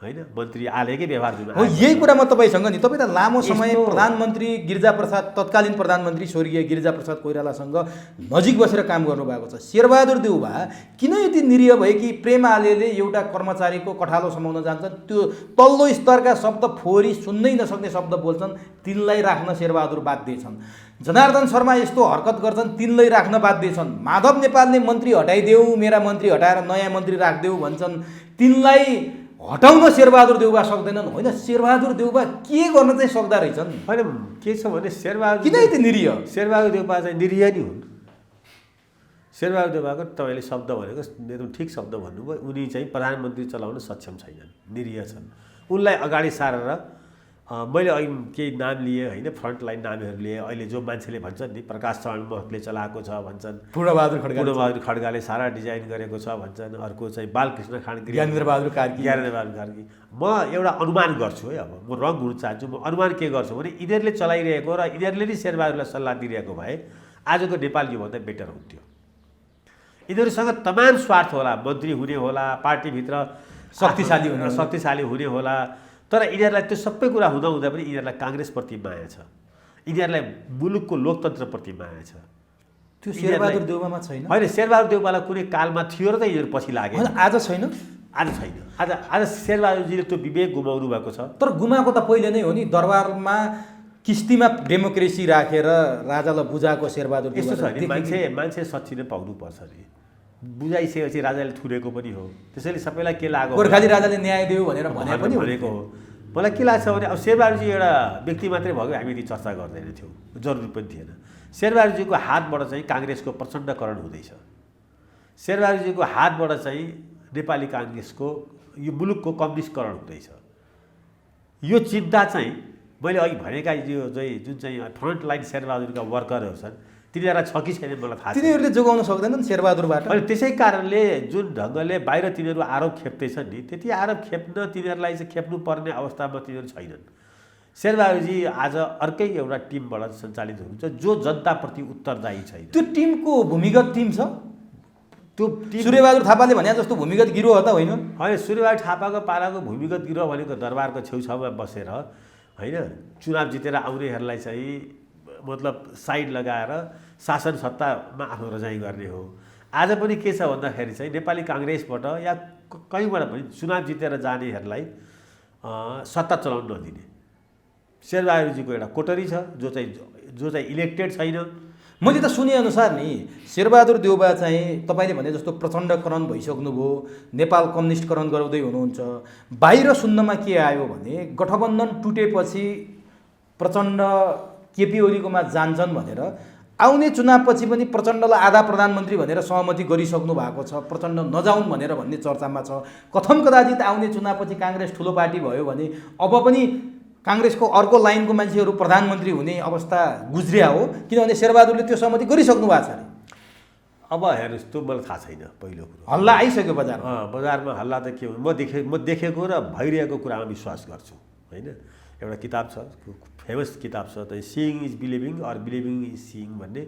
होइन, मन्त्री आलेकै व्यवहार जुन हो। यही कुरा म तपाईँसँग नि, तपाईँ त लामो समय प्रधानमन्त्री गिरिजाप्रसाद, तत्कालीन प्रधानमन्त्री स्वर्गीय गिरिजाप्रसाद कोइरालासँग नजिक बसेर काम गर्नुभएको छ। शेरबहादुर देउवा किन यति निरीह भए कि प्रेम आलेले एउटा कर्मचारीको कठालो समाउन जान्छन्, त्यो तल्लो स्तरका शब्द फोहोरी सुन्नै नसक्ने शब्द बोल्छन्, तिनलाई राख्न शेरबहादुर बाध्य छन्। जनार्दन शर्मा यस्तो हरकत गर्छन्, तिनलाई राख्न बाध्य छन्। माधव नेपालले मन्त्री हटाइदेऊ, मेरा मन्त्री हटाएर नयाँ मन्त्री राखिदेऊ भन्छन्, तिनलाई हटाउन शेरबहादुर देउवा सक्दैनन्। होइन, शेरबहादुर देउवा के गर्न चाहिँ सक्दा रहेछन्? होइन, के छ भने शेरबहादुर किन यति निरीह? शेरबहादुर देउवा चाहिँ निरीह नै हुन्। शेरबहादुर देउवाको तपाईँले शब्द भनेको एकदम ठिक शब्द भन्नुभयो, उनी चाहिँ प्रधानमन्त्री चलाउन सक्षम छैनन्, निरीह छन्। उनलाई अगाडि सारेर मैले अहिले केही नाम लिए होइन, फ्रन्टलाइन नामहरू लिए। अहिले जो मान्छेले भन्छन् नि प्रकाश शरण महतले चलाएको छ भन्छन्, पूर्णबहादुर खड्गाले सारा डिजाइन गरेको छ भन्छन्, अर्को चाहिँ बालकृष्ण खाँड, ज्ञानेन्द्रबहादुर कार्की। म एउटा अनुमान गर्छु है, अब म रङ हुन चाहन्छु। म अनुमान के गर्छु भने यिनीहरूले चलाइरहेको र यिनीहरूले नै शेरबहादुरलाई सल्लाह दिइरहेको भए आजको नेपाल योभन्दा बेटर हुन्थ्यो। यिनीहरूसँग तमाम स्वार्थ होला, मन्त्री हुने होला, पार्टीभित्र शक्तिशाली हुने होला, तर यिनीहरूलाई त्यो सबै कुरा हुँदा पनि यिनीहरूलाई काङ्ग्रेसप्रति माया छ, यिनीहरूलाई मुलुकको लोकतन्त्रप्रति माया छ। त्यो शेरबहादुर देउवामा छैन। होइन, शेरबहादुर देउवालाई कुनै कालमा थियो र त यिनीहरू पछि लागे, आज छैन। आज छैन। आज शेरबहादुरजीले त्यो विवेक गुमाउनु भएको छ। तर गुमाएको त पहिले नै हो नि, दरबारमा किस्तीमा डेमोक्रेसी राखेर राजालाई बुझाएको शेरबहादुर देउवा। यस्तो छ नि, मान्छे सच्चिनै पाउनुपर्छ नि, बुझाइसकेपछि राजाले थुरेको पनि हो, त्यसैले सबैलाई के लाग्यो, गोर्खाली राजाले न्याय दियो भनेर भनेको हो। मलाई के लाग्छ भने अब शेरबहादुरजी एउटा व्यक्ति मात्रै भयो, हामी यति चर्चा गर्दैन थियौँ, जरुरी पनि थिएन। शेरबहादुरजीको हातबाट चाहिँ काङ्ग्रेसको प्रचण्डकरण हुँदैछ। शेरबहादुरजीको हातबाट चाहिँ नेपाली काङ्ग्रेसको यो मुलुकको कम्युनिस्टकरण हुँदैछ। यो चिन्ता चाहिँ मैले अघि भनेका यो जुन चाहिँ फ्रन्टलाइन शेरबहादुरका वर्करहरू छन् तिनीहरूलाई छ कि छैन मलाई थाहा छैन। तिनीहरूले जोगाउन सक्दैनन् शेरबहादुरबाट। अनि त्यसै कारणले जुन ढङ्गले बाहिर तिनीहरू आरोप खेप्दैछन् नि, त्यति आरोप खेप्न तिनीहरूलाई चाहिँ खेप्नुपर्ने अवस्थामा तिनीहरू छैनन्। शेरबहादुरजी आज अर्कै एउटा टिमबाट सञ्चालित हुनुहुन्छ जो जनताप्रति उत्तरदायी छैन। त्यो टिमको भूमिगत टिम छ, त्यो टिम सूर्यबहादुर थापाले भने जस्तो भूमिगत गिरोह त होइन। होइन, सूर्यबहादुर थापाको पालाको भूमिगत गिरोह भनेको दरबारको छेउछाउमा बसेर होइन चुनाव जितेर आउनेहरूलाई चाहिँ मतलब साइड लगाएर शासन सत्तामा आफ्नो रजाइ गर्ने हो। आज पनि के छ भन्दाखेरि चाहिँ नेपाली काङ्ग्रेसबाट या कहीँबाट पनि चुनाव जितेर जानेहरूलाई सत्ता चलाउन नदिने शेरबहादुरजीको एउटा कोटरी छ, जो चाहिँ इलेक्टेड छैन। मैले त सुनेअनुसार नि शेरबहादुर देउबा चाहिँ तपाईँले भने जस्तो प्रचण्डकरण भइसक्नुभयो, नेपाल कम्युनिस्टकरण गराउँदै हुनुहुन्छ। बाहिर सुन्नमा के आयो भने गठबन्धन टुटेपछि प्रचण्ड केपी ओलीकोमा जान्छन् भनेर आउने चुनावपछि पनि प्रचण्डलाई आधा प्रधानमन्त्री भनेर सहमति गरिसक्नु भएको छ, प्रचण्ड नजाउन् भनेर भन्ने चर्चामा छ। कथम कदाचित आउने चुनावपछि काङ्ग्रेस ठुलो पार्टी भयो भने अब पनि काङ्ग्रेसको अर्को लाइनको मान्छेहरू प्रधानमन्त्री हुने अवस्था गुज्रिया हो, किनभने शेरबहादुरले त्यो सहमति गरिसक्नु भएको छ अरे। अब हेर्नुहोस्, त्यो मलाई थाहा छैन। पहिलो कुरो हल्ला आइसक्यो बजारमा। बजारमा हल्ला त के हो, म देखेको र भइरहेको कुरामा विश्वास गर्छु होइन। एउटा किताब छ, फेमस किताब छ, त seeing is believing or believing is seeing भन्ने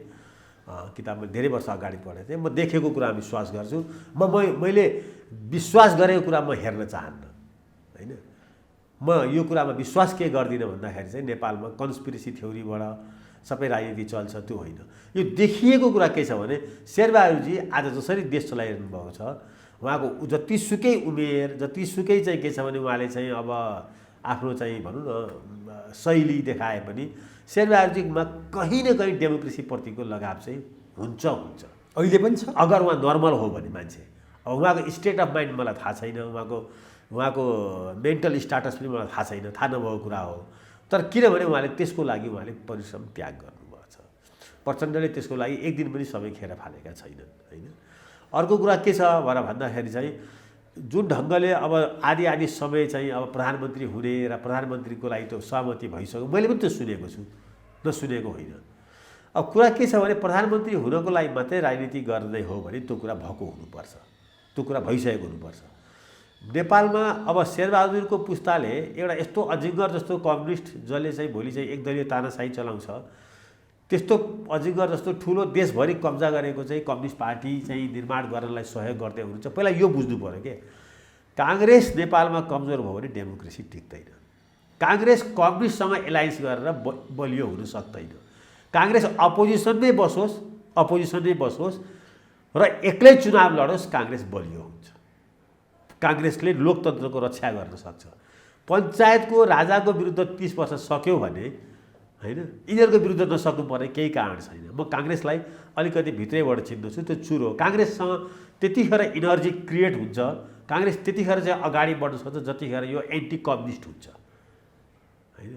किताब मैले धेरै वर्ष अगाडि पढेको थिएँ। म देखेको कुरामा विश्वास गर्छु। मैले विश्वास गरेको कुरा म हेर्न चाहन्न होइन। म यो कुरामा विश्वास के गर्दिनँ भन्दाखेरि चाहिँ नेपालमा कन्स्पिरेसी थ्योरीबाट सबै राजनीति चल्छ त्यो होइन। यो देखिएको कुरा के छ भने शेरबहादुरजी आज जसरी देश चलाइरहनु भएको छ, उहाँको जतिसुकै उमेर जतिसुकै चाहिँ के छ भने उहाँले चाहिँ अब आफ्नो चाहिँ भनौँ न शैली देखाए पनि शेरबहादुरजीमा कहीँ न कहीँ डेमोक्रेसीप्रतिको लगाव चाहिँ हुन्छ। अहिले पनि छ, अगर उहाँ नर्मल हो भने मान्छे। अब उहाँको स्टेट अफ माइन्ड मलाई थाहा छैन, उहाँको मेन्टल स्टाटस पनि मलाई थाहा छैन, थाहा नभएको कुरा हो। तर किनभने उहाँले त्यसको लागि परिश्रम त्याग गर्नुभएको छ। प्रचण्डले त्यसको लागि एक दिन पनि समय खेर फालेका छैनन् होइन। अर्को कुरा के छ भनेर भन्दाखेरि चाहिँ जुन ढङ्गले अब आधी समय चाहिँ अब प्रधानमन्त्री हुने र प्रधानमन्त्रीको लागि त्यो सहमति भइसक्यो, मैले पनि त्यो सुनेको छु, नसुनेको होइन। अब कुरा के छ भने प्रधानमन्त्री हुनको लागि मात्रै राजनीति गर्दै हो भने त्यो कुरा भएको हुनुपर्छ, त्यो कुरा भइसकेको हुनुपर्छ। नेपालमा अब शेरबहादुरको पुस्ताले एउटा यस्तो अजिङ्गर जस्तो कम्युनिस्ट जसले चाहिँ भोलि चाहिँ एकदलीय तानाशाही चलाउँछ, त्यस्तो अजिङ्गर जस्तो ठुलो देशभरि कब्जा गरेको चाहिँ कम्युनिस्ट पार्टी चाहिँ निर्माण गर्नलाई सहयोग गर्दै हुनुहुन्छ। पहिला यो बुझ्नु पऱ्यो के, काङ्ग्रेस नेपालमा कमजोर भयो भने डेमोक्रेसी टिक्दैन। काङ्ग्रेस कम्युनिस्टसँग एलायन्स गरेर बलियो हुन सक्दैन। काङ्ग्रेस अपोजिसनमै बसोस् र एक्लै चुनाव लडोस्, काङ्ग्रेस बलियो हुन्छ। काङ्ग्रेसले लोकतन्त्रको रक्षा गर्न सक्छ। पञ्चायतको राजाको विरुद्ध 30 वर्ष सक्यो भने होइन, यिनीहरूको विरुद्ध नसक्नु पर्ने केही कारण छैन। म काङ्ग्रेसलाई अलिकति भित्रैबाट चिन्दछु, त्यो चुरो। काङ्ग्रेससँग त्यतिखेर इनर्जी क्रिएट हुन्छ, काङ्ग्रेस त्यतिखेर चाहिँ अगाडि बढ्न सक्छ जतिखेर यो एन्टी कम्युनिस्ट हुन्छ होइन।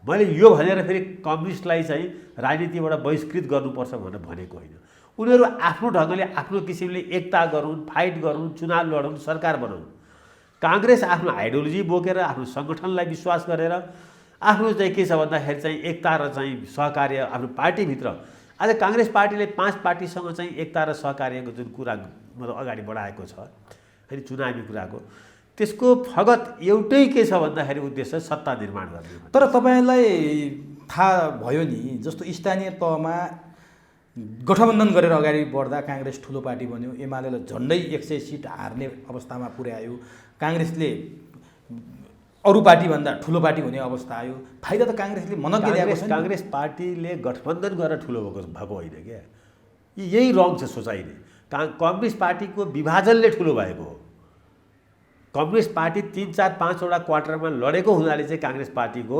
मैले यो भनेर फेरि कम्युनिस्टलाई चाहिँ राजनीतिबाट बहिष्कृत गर्नुपर्छ भनेर भनेको होइन। उनीहरू आफ्नो ढङ्गले आफ्नो किसिमले एकता गरून्, फाइट गरून्, चुनाव लडौँ, सरकार बनाउन्। काङ्ग्रेस आफ्नो आइडियोलोजी बोकेर आफ्नो सङ्गठनलाई विश्वास गरेर आफ्नो चाहिँ के छ भन्दाखेरि चाहिँ एकता र चाहिँ सहकार्य आफ्नो पार्टीभित्र। आज काङ्ग्रेस पार्टीले 5 पार्टीसँग चाहिँ एकता र सहकार्यको जुन कुरा मतलब अगाडि बढाएको छ होइन चुनावी कुराको, त्यसको फगत एउटै के छ भन्दाखेरि उद्देश्य सत्ता निर्माण गर्ने। तर तपाईँलाई थाहा भयो नि, जस्तो स्थानीय तहमा गठबन्धन गरेर अगाडि बढ्दा काङ्ग्रेस ठुलो पार्टी बन्यो, एमालेलाई झन्डै 100 सिट हार्ने अवस्थामा पुर्यायो, काङ्ग्रेसले अरू पार्टीभन्दा ठुलो पार्टी हुने अवस्था आयो। फाइदा त काङ्ग्रेसले मनग्गे ल्याएको छ। काङ्ग्रेस पार्टीले गठबन्धन गरेर ठुलो भएको होइन क्या, यही रङ छ सोचाइले। कम्युनिस्ट पार्टीको विभाजनले ठुलो भएको हो। कम्युनिस्ट पार्टी 3, 4, 5 वटा क्वार्टरमा लडेको हुनाले चाहिँ काङ्ग्रेस पार्टीको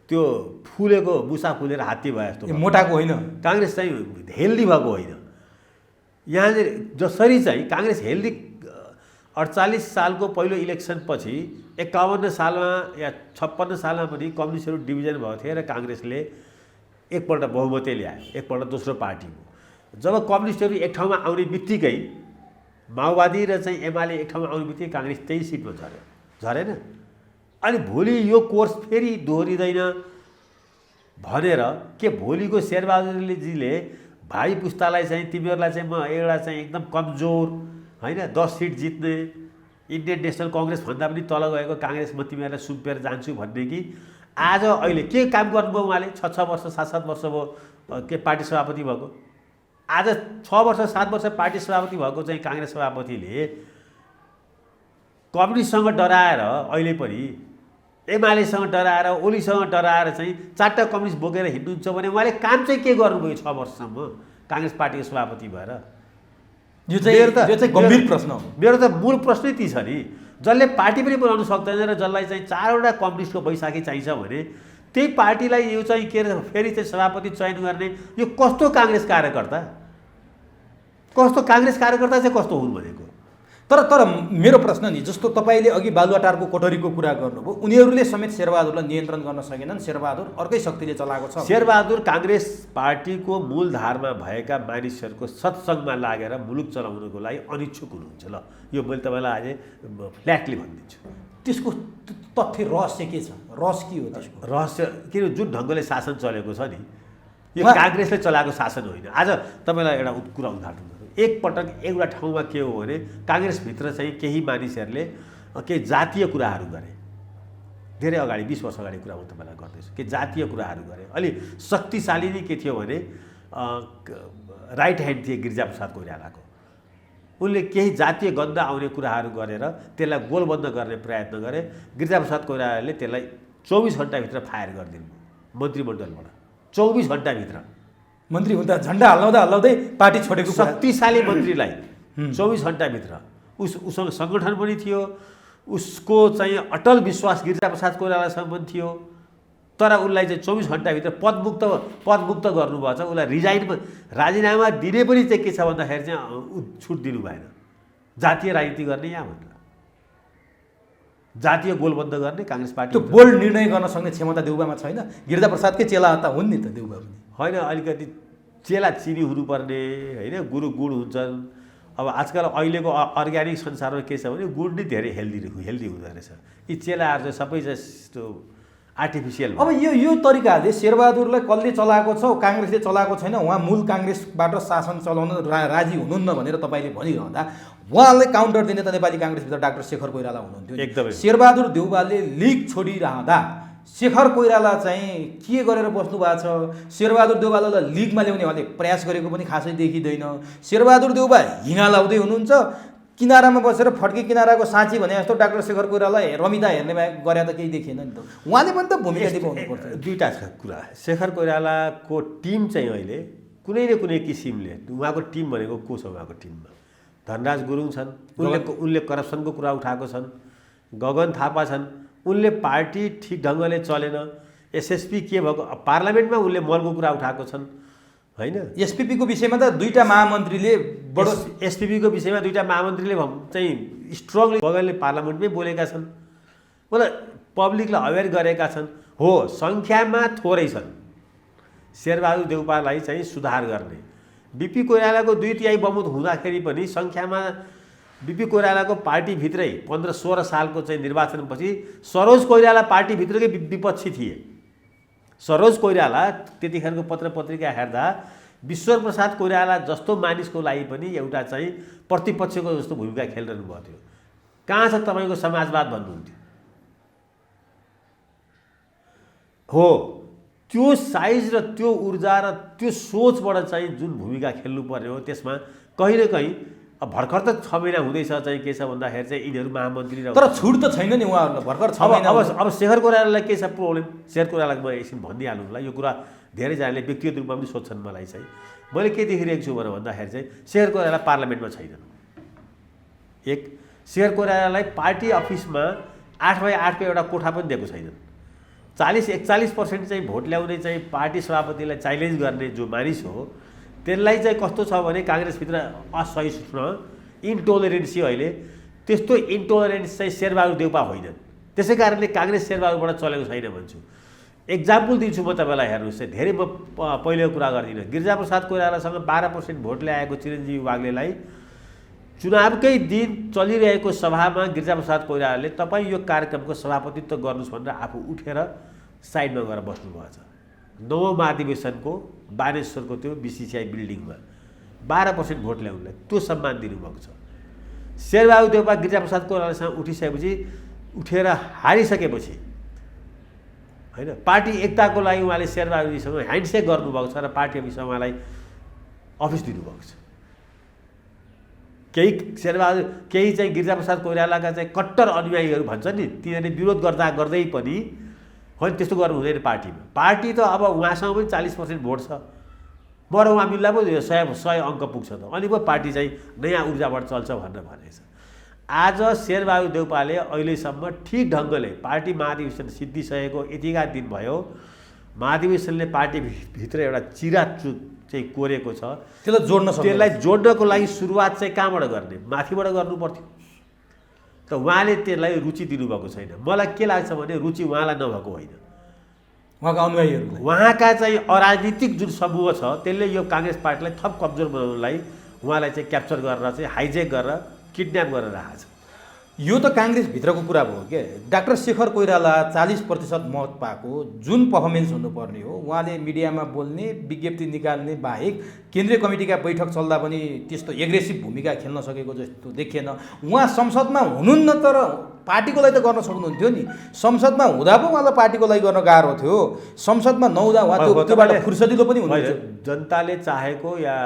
त्यो फुलेको मुसा फुलेर हात्ती भए जस्तो मोटाको होइन, काङ्ग्रेस चाहिँ हेल्दी भएको होइन। यहाँनिर जसरी चाहिँ काङ्ग्रेस हेल्दी 48 सालको पहिलो इलेक्सन पछि 51 सालमा या 56 सालमा पनि कम्युनिस्टहरू डिभिजन भएको थिए र काङ्ग्रेसले एकपल्ट बहुमतै ल्यायो, एकपल्ट दोस्रो पार्टी हो। जब कम्युनिस्टहरू एक ठाउँमा आउने बित्तिकै माओवादी र चाहिँ एमाले एक ठाउँमा आउने बित्तिकै काङ्ग्रेस 23 सिटमा झरेन। अनि भोलि यो कोर्स फेरि दोहोरिँदैन भनेर के भोलिको शेरबहादुरजीले भाइ पुस्तालाई चाहिँ तिमीहरूलाई चाहिँ म एउटा चाहिँ एकदम कमजोर होइन 10 सिट जित्ने इन्डियन नेसनल कङ्ग्रेस भन्दा पनि तल गएको काङ्ग्रेस म तिमीहरूलाई सुम्पेर जान्छु भन्ने कि आज अहिले के काम गर्नुभयो उहाँले 6 वर्ष 7 वर्ष भयो के पार्टी सभापति भएको। आज 6 वर्ष 7 वर्ष पार्टी सभापति भएको चाहिँ काङ्ग्रेस सभापतिले कम्युनिस्टसँग डराएर अहिले पनि एमालेसँग डराएर ओलीसँग डराएर चाहिँ 4टा कम्युनिस्ट बोकेर हिँड्नुहुन्छ भने उहाँले काम चाहिँ के गर्नुभयो 6 वर्षसम्म काङ्ग्रेस पार्टीको सभापति भएर? यो चाहिँ गम्भीर प्रश्न हो। मेरो त मूल प्रश्नै ती छ नि। जसले पार्टी पनि बनाउन सक्दैन र जसलाई चाहिँ 4वटा कम्युनिस्टको बैशाखी चाहिन्छ भने त्यही पार्टीलाई यो चाहिँ के अरे फेरि चाहिँ सभापति चयन गर्ने यो कस्तो काङ्ग्रेस कार्यकर्ता चाहिँ कस्तो हुन् भनेको? तर मेरो प्रश्न नि, जस्तो तपाईँले अघि बालुवाटारको कोठरीको कुरा गर्नुभयो, उनीहरूले समेत शेरबहादुरलाई नियन्त्रण गर्न सकेनन्, शेरबहादुर अर्कै शक्तिले चलाएको छ। शेरबहादुर काङ्ग्रेस पार्टीको मूलधारमा भएका मानिसहरूको सत्सङ्गमा लागेर मुलुक चलाउनको लागि अनिच्छुक हुनुहुन्छ। ल यो मैले तपाईँलाई आज फ्ल्याटली भनिदिन्छु। त्यसको तथ्य रहस्य के छ? रहस्य के हो त्यसको? रहस्य के जुन ढङ्गले शासन चलेको छ नि, यो काङ्ग्रेसले चलाएको शासन होइन। आज तपाईँलाई एउटा कुरा उदाहरण गरौँ। एकपटक एउटा ठाउँमा के हो भने काङ्ग्रेसभित्र चाहिँ केही मानिसहरूले केही जातीय कुराहरू गरे। धेरै अगाडि 20 वर्ष अगाडि कुरा म तपाईँलाई गर्दैछु। के जातीय कुराहरू गरे। अलि शक्तिशाली नै के थियो भने राइट ह्यान्ड थिए गिरिजाप्रसाद कोइरालाको। उनले केही जातीय गन्ध आउने कुराहरू गरेर त्यसलाई गोलबन्द गर्ने प्रयत्न गरे। गिरिजाप्रसाद कोइरालाले त्यसलाई 24 घन्टाभित्र फायर गरिदिनु मन्त्रीमण्डलबाट। 24 घन्टाभित्र मन्त्री हुँदा झन्डा हल्लाउँदै पार्टी छोडेको शक्तिशाली मन्त्रीलाई 24 घन्टाभित्र उसँग सङ्गठन पनि थियो, उसको चाहिँ अटल विश्वास गिरिजाप्रसाद कोइरालासँग पनि थियो, तर उसलाई चाहिँ 24 घन्टाभित्र पदमुक्त गर्नुभएको छ। उसलाई राजीनामा दिने पनि चाहिँ के छ भन्दाखेरि चाहिँ छुट दिनु भएन। जातीय राजनीति गर्ने यहाँ भनेर जातीय गोलबन्द गर्ने काङ्ग्रेस पार्टी त्यो बोल्ड निर्णय गर्न सक्ने क्षमता देउबामा छैन। गिरिजाप्रसादकै चेला त हुन् नि त देउबा पनि। होइन, अलिकति चेला चिनी हुनुपर्ने होइन, गुरु गुड हुन्छन्। अब आजकल अहिलेको अर्ग्यानिक संसारमा के छ भने गुड नै धेरै हेल्दी हुँदो रहेछ। यी चेलाहरू चाहिँ सबै जस्तो आर्टिफिसियल। अब यो तरिकाले शेरबहादुरलाई कसले चलाएको छ, काङ्ग्रेसले चलाएको छैन, उहाँ मूल काङ्ग्रेसबाट शासन चलाउन राजी हुनुहुन्न भनेर तपाईँले भनिरहँदा उहाँलाई काउन्टर दिने त नेपाली काङ्ग्रेसभित्र डाक्टर शेखर कोइराला हुनुहुन्थ्यो। एकदमै शेरबहादुर देउवाले लिग छोडिरहँदा शेखर कोइराला चाहिँ के गरेर बस्नु भएको छ? शेरबहादुर देउवालाई लिगमा ल्याउने उहाँले प्रयास गरेको पनि खासै देखिँदैन। शेरबहादुर देउवा हिँगा लाउँदै हुनुहुन्छ, किनारामा बसेर फड्के किनाराको साँची भने जस्तो डाक्टर शेखर कोइरालालाई रमिता हेर्ने गरे त केही देखिएन नि त। उहाँले पनि त भूमिका दिनु पर्छ। दुईवटा कुरा। शेखर कोइरालाको टिम चाहिँ अहिले कुनै न कुनै किसिमले, उहाँको टिम भनेको को छ? उहाँको टिममा धनराज गुरुङ छन्, उनले करप्सनको कुरा उठाएको छन्। गगन थापा छन्, उनले पार्टी ठिक ढङ्गले चलेन। एसएसपी के भएको पार्लियामेन्टमा उनले मलको कुरा उठाएको छन् होइन। एसपीपीको विषयमा त दुईटा महामन्त्रीले बडो एसपीपीको विषयमा दुईटा महामन्त्रीले चाहिँ स्ट्रङली गगनले पार्लियामेन्टमै बोलेका छन्, मतलब पब्लिकलाई अवेर गरेका छन्। हो, सङ्ख्यामा थोरै छन्। शेरबहादुर देउपालाई चाहिँ सुधार गर्ने बिपी कोइरालाको 2/3 बहुमत हुँदाखेरि पनि सङ्ख्यामा बिपी कोइरालाको पार्टीभित्रै 15-16 सालको चाहिँ निर्वाचनपछि सरोज कोइराला पार्टीभित्रकै विपक्षी थिए। सरोज कोइराला त्यतिखेरको पत्र पत्रिका हेर्दा विश्वप्रसाद कोइराला जस्तो मानिसको लागि पनि एउटा चाहिँ प्रतिपक्षको जस्तो भूमिका खेलिरहनु भएको थियो। कहाँ छ तपाईँको समाजवाद भन्नुहुन्थ्यो। हो, त्यो साइज र त्यो ऊर्जा र त्यो सोचबाट चाहिँ जुन भूमिका खेल्नु पर्ने हो त्यसमा कहीँ न कहीँ भर्खर त 6 महिना हुँदैछ चाहिँ के छ भन्दाखेरि चाहिँ यिनीहरू महामन्त्री र तर छुट त छैन नि उहाँहरूलाई भर्खर 6 महिना। अब शेखर कोइरालालाई के छ प्रब्लम? शेखर कोइरालालाई म एकछिन भनिदिइहाल्नुलाई यो कुरा धेरैजनाले व्यक्तिगत रूपमा पनि सोध्छन् मलाई चाहिँ। मैले के देखिरहेको छु भन्दाखेरि चाहिँ शेखर कोइराला पार्लियामेन्टमा छैनन्। एक, शेखर कोइरालालाई पार्टी अफिसमा 8x8को एउटा कोठा पनि दिएको छैनन्। 40-41% चाहिँ भोट ल्याउने चाहिँ पार्टी सभापतिलाई च्यालेन्ज गर्ने जो मानिस हो त्यसलाई चाहिँ कस्तो छ भने काङ्ग्रेसभित्र असहिष्णु इन्टोलरेन्सी। अहिले त्यस्तो इन्टोलरेन्स चाहिँ शेरबहादुर देउपा होइनन्। त्यसै कारणले काङ्ग्रेस शेरबहादुरबाट चलेको छैन भन्छु। एक्जाम्पल दिन्छु म तपाईँलाई, हेर्नुहोस् है, धेरै म पहिलेको कुरा गर्दिनँ। गिरिजाप्रसाद कोइरालासँग 12% भोट ल्याएको चिरञ्जीवी वाग्लेलाई चुनावकै दिन चलिरहेको सभामा गिरिजाप्रसाद कोइरालाले तपाईँ यो कार्यक्रमको सभापतित्व गर्नुहोस् भनेर आफू उठेर साइडमा गएर बस्नुभएको छ। 9औं महाधिवेशनको बानेश्वरको त्यो बीसीसीआई बिल्डिङमा 12% भोट ल्याउनलाई त्यो सम्मान दिनुभएको छ। शेरबहादुर देउपा गिरिजाप्रसाद कोइरालासँग उठिसकेपछि उठेर हारिसकेपछि होइन पार्टी एकताको लागि उहाँले शेरबहादुरजीसँग ह्यान्डसेक गर्नुभएको छ र पार्टी अफिसमा उहाँलाई अफिस दिनुभएको छ। केही चाहिँ गिरिजाप्रसाद कोइरालाका चाहिँ कट्टर अनुयायीहरू भन्छ नि, तिनीहरूले विरोध गर्दै पनि होइन त्यस्तो गर्नु हुँदैन पार्टीमा। पार्टी त अब उहाँसँग पनि 40% भोट छ, म र उहाँ मिल्दा पो 100 अङ्क पुग्छ त, अनि पो पार्टी चाहिँ नयाँ ऊर्जाबाट चल्छ भनेर भनेको छ। आज शेरबहादुर देउपाले अहिलेसम्म ठिक ढङ्गले पार्टी महाधिवेशन सिद्धिसकेको यतिका दिन भयो, महाधिवेशनले पार्टीभित्र एउटा चिरा चाहिँ कोरेको छ, त्यसलाई जोड्नको लागि सुरुवात चाहिँ कहाँबाट गर्ने, माथिबाट गर्नु पर्थ्यो। त उहाँले त्यसलाई रुचि दिनुभएको छैन। मलाई के लाग्छ भने रुचि उहाँलाई नभएको होइन, उहाँका अनुयायीहरू, उहाँका चाहिँ अराजनीतिक जुन समूह छ त्यसले यो काङ्ग्रेस पार्टीलाई थप कमजोर बनाउनलाई उहाँलाई चाहिँ क्याप्चर गरेर चाहिँ हाइजेक गरेर किडन्याप गरेर राखेको छ। यो त काङ्ग्रेसभित्रको कुरा भयो के। डाक्टर शेखर कोइराला 40% मत पाएको, जुन पर्फर्मेन्स हुनुपर्ने हो उहाँले मिडियामा बोल्ने, विज्ञप्ति निकाल्ने बाहेक केन्द्रीय कमिटीका बैठक चल्दा पनि त्यस्तो एग्रेसिभ भूमिका खेल्न सकेको जस्तो देखिएन। उहाँ संसदमा हुनुहुन्न तर पार्टीको लागि त गर्न सक्नुहुन्थ्यो नि। संसदमा हुँदा पो उहाँलाई पार्टीको लागि गर्न गाह्रो थियो, संसदमा नहुँदा उहाँ त्योबाट फुर्सदिलो पनि हुनुहुन्थ्यो। जनताले चाहेको या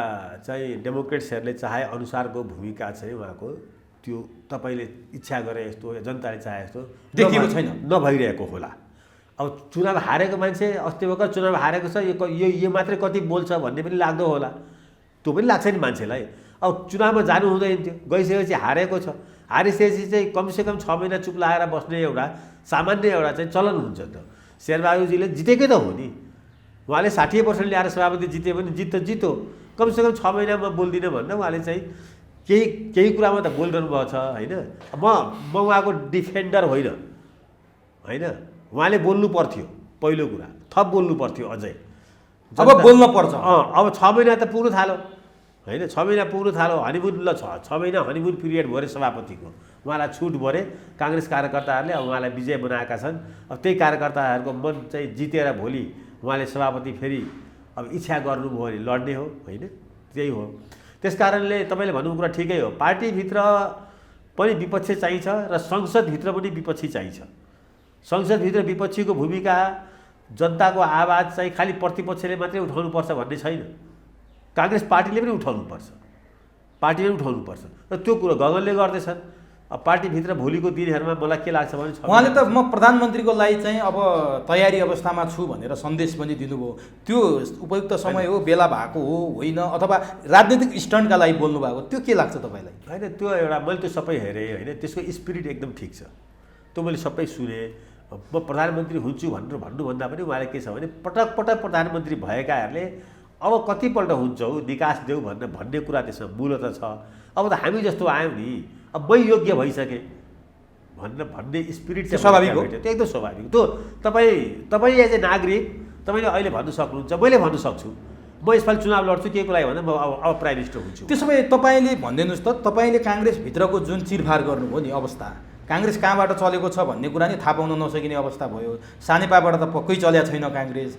चाहिँ डेमोक्रेट्सहरूले चाहे अनुसारको भूमिका चाहिँ उहाँको त्यो तपाईँले इच्छा गरे जस्तो या जनताले चाहे जस्तो देखिएको छैन, नभइरहेको होला। अब चुनाव हारेको मान्छे अस्ति भर्खर चुनाव हारेको छ, यो मात्रै कति बोल्छ भन्ने पनि लाग्दो होला, त्यो पनि लाग्छ नि मान्छेलाई। अब चुनावमा जानु हुँदैन थियो, गइसकेपछि हारेको छ, हारिसकेपछि चाहिँ कमसेकम 6 महिना चुप लागेर बस्ने एउटा सामान्य एउटा चाहिँ चलन हुन्छ। त शेरबहादुरजीले जितेकै त हो नि, उहाँले 60% ल्याएर सभापति जिते पनि जितो, कमसेकम 6 महिना म बोल्दिनँ भनेर उहाँले चाहिँ केही कुरामा त बोलिरहनु भएको छ होइन। म उहाँको डिफेन्डर होइन, उहाँले बोल्नु पर्थ्यो, पहिलो कुरा थप बोल्नु पर्थ्यो अझै, अब बोल्न पर्छ। अब 6 महिना त पुग्नु थाल्यो होइन, 6 महिना पुग्नु थाल्यो, हनिमुन ल 6 महिना हनिमुन पिरियड भयो सभापतिको, उहाँलाई छुट भरे काङ्ग्रेस कार्यकर्ताहरूले अब उहाँलाई विजय बनाएका छन्। अब त्यही कार्यकर्ताहरूको मन चाहिँ जितेर भोलि उहाँले सभापति फेरि अब इच्छा गर्नुभयो भने लड्ने हो होइन, त्यही हो। त्यस कारणले तपाईँले भन्नुको कुरा ठिकै हो, पार्टीभित्र पनि विपक्ष चाहिन्छ र संसदभित्र पनि विपक्षी चाहिन्छ। संसदभित्र विपक्षीको भूमिका, जनताको आवाज चाहिँ खालि प्रतिपक्षले मात्रै उठाउनुपर्छ भन्ने छैन, काङ्ग्रेस पार्टीले पनि उठाउनुपर्छ, पार्टीले पनि उठाउनुपर्छ र त्यो कुरो गगनले गर्दैछन्। अब पार्टीभित्र भोलिको दिनहरूमा मलाई के लाग्छ भने उहाँले त म प्रधानमन्त्रीको लागि चाहिँ अब तयारी अवस्थामा छु भनेर सन्देश पनि दिनुभयो, त्यो उपयुक्त समय हो, बेला भएको हो होइन, अथवा राजनीतिक स्टन्टका लागि बोल्नु भएको, त्यो के लाग्छ तपाईँलाई? होइन, त्यो एउटा मैले त्यो सबै हेरेँ होइन, त्यसको स्पिरिट एकदम ठिक छ, त्यो मैले सबै सुनेँ। म प्रधानमन्त्री हुन्छु भनेर भन्नुभन्दा पनि उहाँले के छ भने पटक पटक प्रधानमन्त्री भएकाहरूले अब कतिपल्ट हुन्छौ निकास देऊ भन्ने कुरा त्यसमा मूलत छ। अब त हामी जस्तो आयौँ नि, अब मै योग्य भइसकेँ भन्ने स्पिरिट चाहिँ स्वाभाविक हो, त्यो एकदम स्वाभाविक। त्यो तपाईँ एज ए नागरिक तपाईँले अहिले भन्नु सक्नुहुन्छ, मैले भन्नु सक्छु म यसपालि चुनाव लड्छु के को लागि भन्दा म अब प्राइम मिनिस्टर हुन्छु। त्यसो भए तपाईँले भनिदिनुहोस् त, तपाईँले काङ्ग्रेसभित्रको जुन चिरफार गर्नुभयो नि अवस्था, काङ्ग्रेस कहाँबाट चलेको छ भन्ने कुरा नि थाहा पाउन नसकिने अवस्था भयो। सानेपाबाट त पक्कै चलेको छैन काङ्ग्रेस,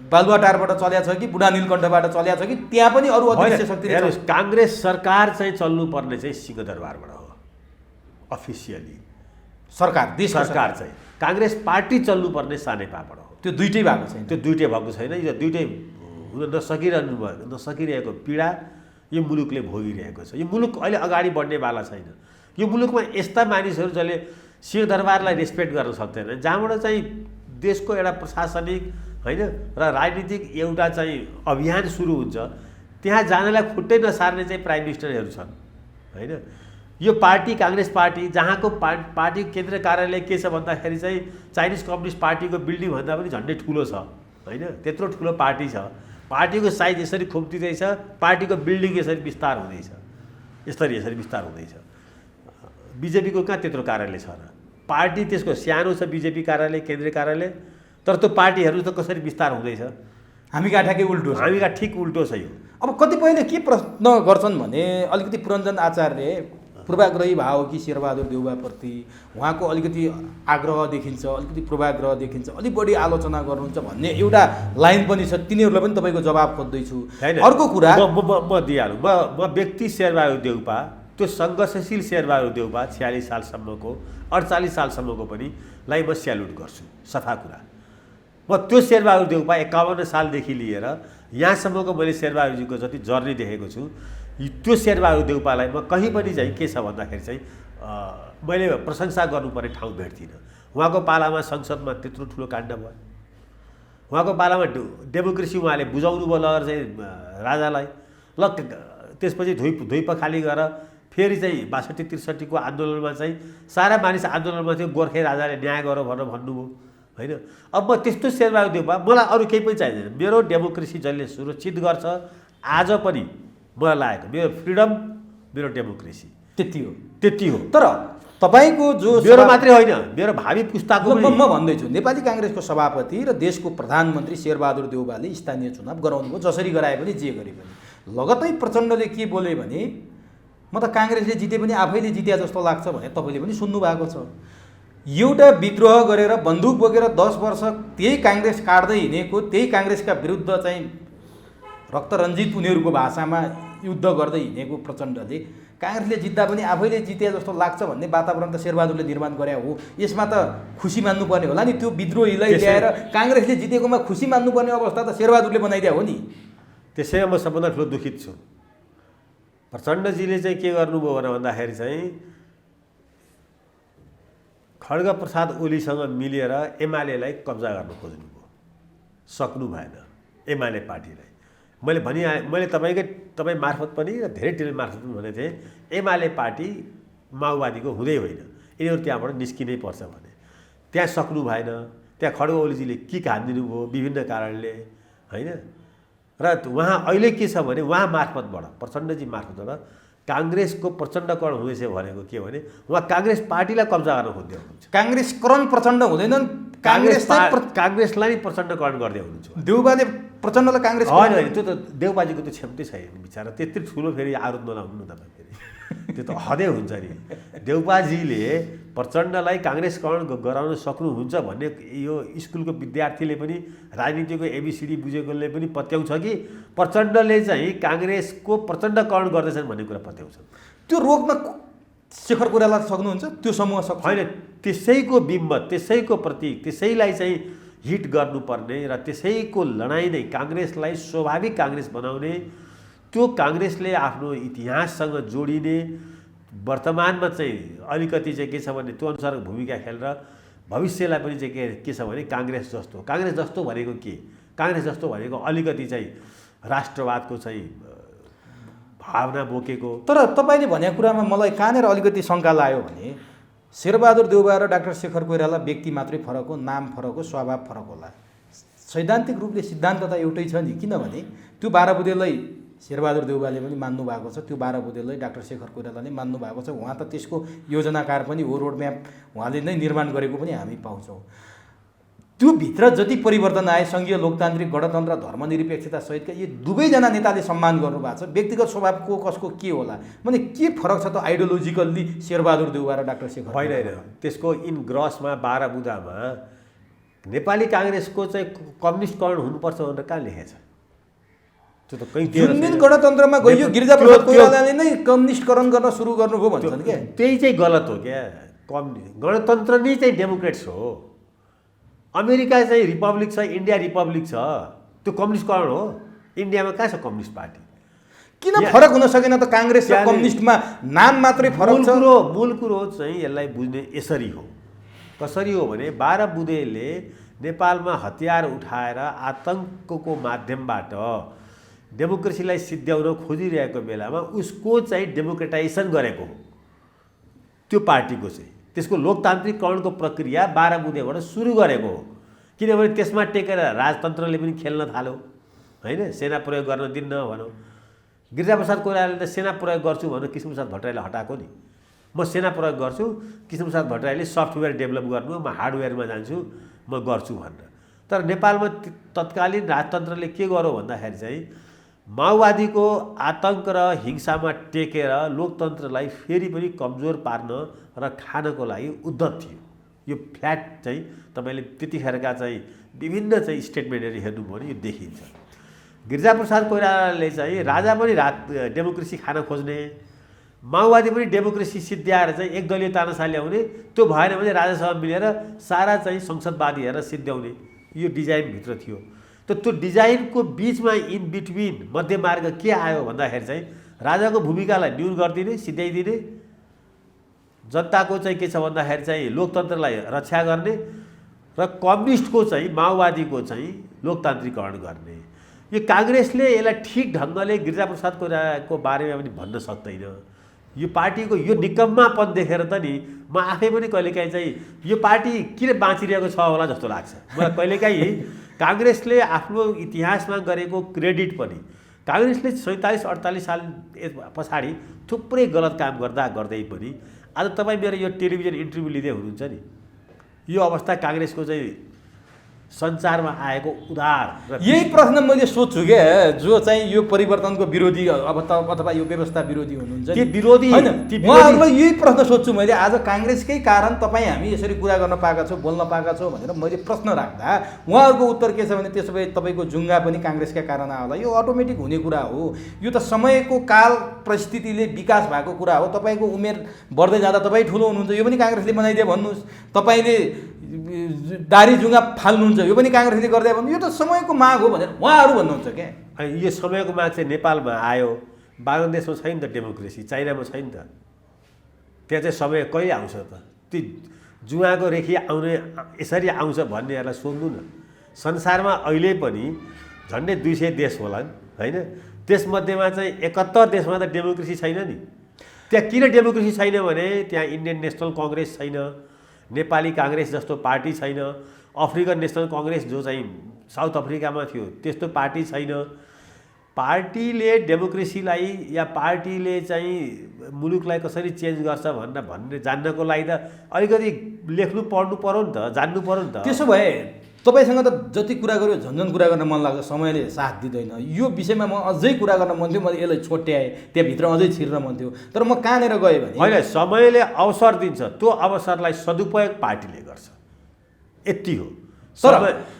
बालुवाटारबाट चलेको छ कि बुढा नीलकण्ठबाट चलेको छ कि त्यहाँ पनि अरू अदृश्य शक्ति? काङ्ग्रेस सरकार चाहिँ चल्नुपर्ने चाहिँ सिंहदरबारबाट हो, अफिसियली सरकार, देश सरकार चाहिँ। काङ्ग्रेस पार्टी चल्नुपर्ने सानेपाबाट हो, त्यो दुइटै भएको छैन, त्यो दुइटै भएको छैन। यो दुइटै हुन नसकिरहेको पीडा यो मुलुकले भोगिरहेको छ। यो मुलुक अहिले अगाडि बढ्नेवाला छैन। यो मुलुकमा यस्ता मानिसहरू जसले सिंहदरबारलाई रेस्पेक्ट गर्न सक्दैन, जहाँबाट चाहिँ देशको एउटा प्रशासनिक होइन र राजनीतिक एउटा चाहिँ अभियान सुरु हुन्छ, त्यहाँ जानलाई खुट्टै नसार्ने चाहिँ प्राइम मिनिस्टरहरू छन् होइन। यो पार्टी काङ्ग्रेस पार्टी जहाँको पार्टी केन्द्र कार्यालय के छ भन्दाखेरि चाहिँ चाइनिज कम्युनिस्ट पार्टीको बिल्डिङ भन्दा पनि झन्डै ठुलो छ होइन, त्यत्रो ठुलो पार्टी छ। पार्टीको साइज यसरी खुम्तिँदैछ, पार्टीको बिल्डिङ यसरी विस्तार हुँदैछ, यसरी विस्तार हुँदैछ। बिजेपीको कहाँ त्यत्रो कार्यालय छ र? पार्टी त्यसको सानो छ बिजेपी कार्यालय, केन्द्रीय कार्यालय, तर त्यो पार्टीहरू त कसरी विस्तार हुँदैछ? हामी कहाँ ठ्याक्कै उल्टो, हामी कहाँ ठिक उल्टो छ यो। अब कतिपयले के प्रश्न गर्छन् भने अलिकति पुरञ्जन आचार्य पूर्वाग्रही भाव कि शेरबहादुर देउवाप्रति उहाँको अलिकति आग्रह देखिन्छ, अलिकति पूर्वाग्रह देखिन्छ, अलिक बढी आलोचना गर्नुहुन्छ भन्ने एउटा लाइन पनि छ, तिनीहरूलाई पनि तपाईँको जवाब खोज्दैछु। अर्को कुरा म दिइहालौँ, म व्यक्ति शेरबहादुर देउपा, त्यो सङ्घर्षशील शेरबहादुर देउपा 46 सालसम्मको 48 सालसम्मको पनि लाई म स्यालुट गर्छु, सफा कुरा। म त्यो शेरबहादुर देउपा 51 सालदेखि लिएर यहाँसम्मको मैले शेरबहादुरजीको जति जर्नी देखेको छु, त्यो शेरबहादुर देउपालाई म कहीँ पनि चाहिँ के छ भन्दाखेरि चाहिँ मैले प्रशंसा गर्नुपर्ने ठाउँ भेट्दिनँ। उहाँको पालामा संसदमा त्यत्रो ठुलो काण्ड भयो, उहाँको पालामा डेमोक्रेसी उहाँले बुझाउनु भयो लगेर चाहिँ राजालाई। ल त्यसपछि धुई पखाली गरेर फेरि चाहिँ 62-63 आन्दोलनमा चाहिँ सारा मानिस आन्दोलनमा थियो, गोर्खे राजाले न्याय गर भनेर भन्नुभयो होइन। अब म त्यस्तो शेरबहादुर देउपा, मलाई अरू केही पनि चाहिँदैन। मेरो डेमोक्रेसी जसले सुरक्षित गर्छ आज पनि मलाई लागेको मेरो फ्रिडम, मेरो डेमोक्रेसी त्यति हो। तर तपाईँको जो मेरो मात्रै होइन, मेरो भावी पुस्ताको म भन्दैछु, नेपाली काङ्ग्रेसको सभापति र देशको प्रधानमन्त्री शेरबहादुर देउवाले स्थानीय चुनाव गराउनुभयो, जसरी गराए पनि जे गरे पनि। लगतै प्रचण्डले के बोले भने म त काङ्ग्रेसले जिते पनि आफैले जित्या जस्तो लाग्छ भने तपाईँले पनि सुन्नुभएको छ। एउटा विद्रोह गरेर बन्दुक बोकेर 10 वर्ष त्यही काङ्ग्रेस काट्दै हिँडेको, त्यही काङ्ग्रेसका विरुद्ध चाहिँ रक्तरञ्जित उनीहरूको भाषामा युद्ध गर्दै हिँडेको प्रचण्डले काङ्ग्रेसले जित्दा पनि आफैले जिते जस्तो लाग्छ भन्ने वातावरण त शेरबहादुरले निर्माण गरे हो। यसमा त खुसी मान्नुपर्ने होला नि। त्यो विद्रोहीलाई ल्याएर काङ्ग्रेसले जितेकोमा खुसी मान्नुपर्ने अवस्था त शेरबहादुरले बनाइदिया हो नि। त्यसैमा म सबभन्दा ठुलो दुखित छु। प्रचण्डजीले चाहिँ के गर्नुभयो भन्दाखेरि चाहिँ खड्गप्रसाद ओलीसँग मिलेर एमालेलाई कब्जा गर्न खोज्नुभयो, सक्नु भएन एमाले पार्टीलाई। मैले तपाईँ मार्फत पनि र धेरै टिभी मार्फत पनि भनेको थिएँ, एमाले पार्टी माओवादीको हुँदै होइन, यिनीहरू त्यहाँबाट निस्किनै पर्छ भने। त्यहाँ सक्नु भएन। त्यहाँ खड्ग ओलीजीले किक हानिदिनु भयो विभिन्न कारणले होइन। र उहाँ अहिले के छ भने उहाँ मार्फतबाट, प्रचण्डजी मार्फतबाट काङ्ग्रेसको प्रचण्डकरण हुँदैछ भनेको के भने उहाँ काङ्ग्रेस पार्टीलाई कब्जा गर्न खोज्दै हुनुहुन्छ। काङ्ग्रेसकरण प्रचण्ड हुँदैनन्, काङ्ग्रेसलाई प्रचण्डकरण गर्दै हुनुहुन्छ। देउबाले प्रचण्डलाई काङ्ग्रेस होइन, त्यो त देउबाजीको त क्षमतै छैन बिचरा, त्यति ठुलो फेरि आरोप नलाउनु तपाईँ फेरि, त्यो त हदै हुन्छ नि। देउबाजीले प्रचण्डलाई काङ्ग्रेसकरण गराउन सक्नुहुन्छ भन्ने यो स्कुलको विद्यार्थीले पनि, राजनीतिको एबिसिडी बुझेकोले पनि पत्याउँछ कि प्रचण्डले चाहिँ काङ्ग्रेसको प्रचण्डकरण गर्दैछन् भन्ने कुरा पत्याउँछ। त्यो रोक्न शेखर कोइराला सक्नुहुन्छ, त्यो समूह सक्छ होइन। त्यसैको बिम्ब, त्यसैको प्रतीक, त्यसैलाई चाहिँ हिट गर्नुपर्ने र त्यसैको लडाइँ नै काङ्ग्रेसलाई स्वाभाविक काङ्ग्रेस बनाउने, त्यो काङ्ग्रेसले आफ्नो इतिहाससँग जोडिने, वर्तमानमा चाहिँ अलिकति चाहिँ के छ भने त्यो अनुसारको भूमिका खेलेर भविष्यलाई पनि चाहिँ के छ भने काङ्ग्रेस जस्तो भनेको के, काङ्ग्रेस जस्तो भनेको अलिकति चाहिँ राष्ट्रवादको चाहिँ भावना बोकेको। तर तपाईँले भनेको कुरामा मलाई कहाँनिर अलिकति शङ्का लाग्यो भने शेरबहादुर देउवा र डाक्टर शेखर कोइराला व्यक्ति मात्रै फरक हो, नाम फरक हो, स्वभाव फरक होला। सैद्धान्तिक रूपले सिद्धान्त त एउटै छ नि। किनभने त्यो 12 बुँदेलाई शेरबहादुर देउवाले पनि मान्नु भएको छ, त्यो 12 बुँदेलाई डाक्टर शेखर कोइरालाले मान्नु भएको छ। उहाँ त त्यसको योजनाकार पनि हो, रोडम्याप उहाँले नै निर्माण गरेको पनि हामी पाउँछौँ। त्यो भित्र जति परिवर्तन आए, सङ्घीय लोकतान्त्रिक गणतन्त्र धर्मनिरपेक्षता सहितका यी दुवैजना नेताले सम्मान गर्नुभएको छ। व्यक्तिगत स्वभाव को कसको के होला भने के फरक छ त आइडियोलोजिकल्ली शेरबहादुर देउवा र डाक्टर शेखर होइन। त्यसको इन ग्रसमा 12 बुँदामा नेपाली काङ्ग्रेसको चाहिँ कम्युनिस्टकरण हुनुपर्छ भनेर कहाँ लेखेको छ? त्यो त कहीँ जुन दिन गणतन्त्रमा गइयो गिरिजाप्रसाद कोइरालाले नै कम्युनिस्टकरण गर्न सुरु गर्नुभयो भन्छन् क्या। त्यही चाहिँ गलत हो क्या। गणतन्त्र नै चाहिँ डेमोक्रेट्स हो। अमेरिका चाहिँ रिपब्लिक छ, इन्डिया रिपब्लिक छ, त्यो कम्युनिस्टकरण हो। इन्डियामा कहाँ छ कम्युनिस्ट पार्टी? किन फरक हुन सकेन त? काङ्ग्रेस र कम्युनिस्टमा नाम मात्रै फरक छ। मूल कुरो चाहिँ यसलाई बुझ्ने यसरी हो। कसरी हो भने 12 बुँदेले नेपालमा हतियार उठाएर आतङ्कको माध्यमबाट डेमोक्रेसीलाई सिद्ध्याउन खोजिरहेको बेलामा उसको चाहिँ डेमोक्रेटाइजेसन गरेको हो त्यो पार्टीको चाहिँ। त्यसको लोकतान्त्रिकरणको प्रक्रिया 12 बुँदेबाट सुरु गरेको हो। किनभने त्यसमा टेकेर राजतन्त्रले पनि खेल्न थाल्यो होइन। सेना प्रयोग गर्न दिन्न भनौँ। गिरिजाप्रसाद कोइरालाले त सेना प्रयोग गर्छु भनेर कृष्णप्रसाद भट्टराईले हटाएको नि। म सेना प्रयोग गर्छु, कृष्णप्रसाद भट्टराईले सफ्टवेयर डेभलप गर्नु, म हार्डवेयरमा जान्छु, म गर्छु भनेर। तर नेपालमा तत्कालीन राजतन्त्रले के गर्यो भन्दाखेरि चाहिँ माओवादीको आतङ्क र हिंसामा टेकेर लोकतन्त्रलाई फेरि पनि कमजोर पार्न र खानको लागि उद्धत थियो। यो फ्ल्याट चाहिँ तपाईँले त्यतिखेरका चाहिँ विभिन्न चाहिँ स्टेटमेन्टहरू हेर्नुभयो भने यो देखिन्छ। गिरिजाप्रसाद कोइरालाले चाहिँ राजा पनि डेमोक्रेसी खान खोज्ने, माओवादी पनि डेमोक्रेसी सिद्ध्याएर चाहिँ एकदलीय तानासा ल्याउने, त्यो भएन भने राजासँग मिलेर सारा चाहिँ संसदवादीहरूलाई सिद्ध्याउने, यो डिजाइनभित्र थियो। त त्यो डिजाइनको बिचमा इन बिट्विन मध्यमार्ग के आयो भन्दाखेरि चाहिँ राजाको भूमिकालाई न्यून गरिदिने, सिध्याइदिने, जनताको चाहिँ के छ भन्दाखेरि चाहिँ लोकतन्त्रलाई रक्षा गर्ने र कम्युनिस्टको चाहिँ माओवादीको चाहिँ लोकतान्त्रिकरण गर्ने। यो काङ्ग्रेसले यसलाई ठिक ढङ्गले गिरिजाप्रसाद कोइरालाको बारेमा पनि भन्न सक्दैन। यो पार्टीको यो निकम्मापन देखेर त नि म आफै पनि कहिलेकाहीँ चाहिँ यो पार्टी किन बाँचिरहेको छ होला जस्तो लाग्छ मलाई। कहिलेकाहीँ काङ्ग्रेसले आफ्नो इतिहासमा गरेको क्रेडिट पनि, काङ्ग्रेसले 47-48 साल पछाडि थुप्रै गलत काम गर्दै पनि आज तपाईँ मेरो यो टेलिभिजन इन्टरभ्यू लिँदै हुनुहुन्छ नि, यो अवस्था काङ्ग्रेसको चाहिँ सञ्चारमा आएको उदार र यही प्रश्न मैले सोध्छु क्या, जो चाहिँ यो परिवर्तनको विरोधी अथवा यो व्यवस्था विरोधी हुनुहुन्छ ती विरोधी होइन, उहाँहरूलाई यही प्रश्न सोध्छु मैले। आज काङ्ग्रेसकै कारण तपाईँ हामी यसरी कुरा गर्न पाएका छौँ, बोल्न पाएका छौँ भनेर मैले प्रश्न राख्दा उहाँहरूको उत्तर के छ भने त्यसो भए तपाईँको जुङ्गा पनि काङ्ग्रेसका कारण होला। यो अटोमेटिक हुने कुरा हो, यो त समयको काल परिस्थितिले विकास भएको कुरा हो। तपाईँको उमेर बढ्दै जाँदा तपाईँ ठुलो हुनुहुन्छ, यो पनि काङ्ग्रेसले बनाइदिए भन्नुहोस्। तपाईँले दारी जुङ्गा फाल्नुहुन्छ, यो पनि काङ्ग्रेसले गर्दै भन्नु, यो त समयको माग हो भनेर उहाँहरू भन्नुहुन्छ क्या। अनि यो समयको माग चाहिँ नेपालमा आयो, बाङ्लादेशमा छैन त डेमोक्रेसी, चाइनामा छैन त, त्यहाँ चाहिँ समय कहिले आउँछ त? ती जुवाको रेखी आउने यसरी आउँछ भन्नेहरूलाई सोध्नु न। संसारमा अहिले पनि झन्डै 200 देश होलान् होइन, त्यसमध्येमा चाहिँ 71 देशमा त डेमोक्रेसी छैन नि। त्यहाँ किन डेमोक्रेसी छैन भने त्यहाँ इन्डियन नेसनल कङ्ग्रेस छैन, नेपाली काङ्ग्रेस जस्तो पार्टी छैन, अफ्रिकन नेसनल कङ्ग्रेस जो चाहिँ साउथ अफ्रिकामा थियो त्यस्तो पार्टी छैन। पार्टीले डेमोक्रेसीलाई या पार्टीले चाहिँ मुलुकलाई कसरी चेन्ज गर्छ भन्ने जान्नको लागि त अलिकति लेख्नु पढ्नु पर्यो नि त, जान्नु पर्यो नि त। त्यसो भए तपाईँसँग त जति कुरा गर्यो झन्झन कुरा गर्न मन लाग्छ, समयले साथ दिँदैन। यो विषयमा म अझै कुरा गर्न मन थियो, मैले यसलाई छोट्याएँ, त्यहाँभित्र अझै छिर्न मन थियो, तर म कहाँनिर गएँ भने होइन, समयले अवसर दिन्छ, त्यो अवसरलाई सदुपयोग पार्टीले गर्छ, यति हो। तर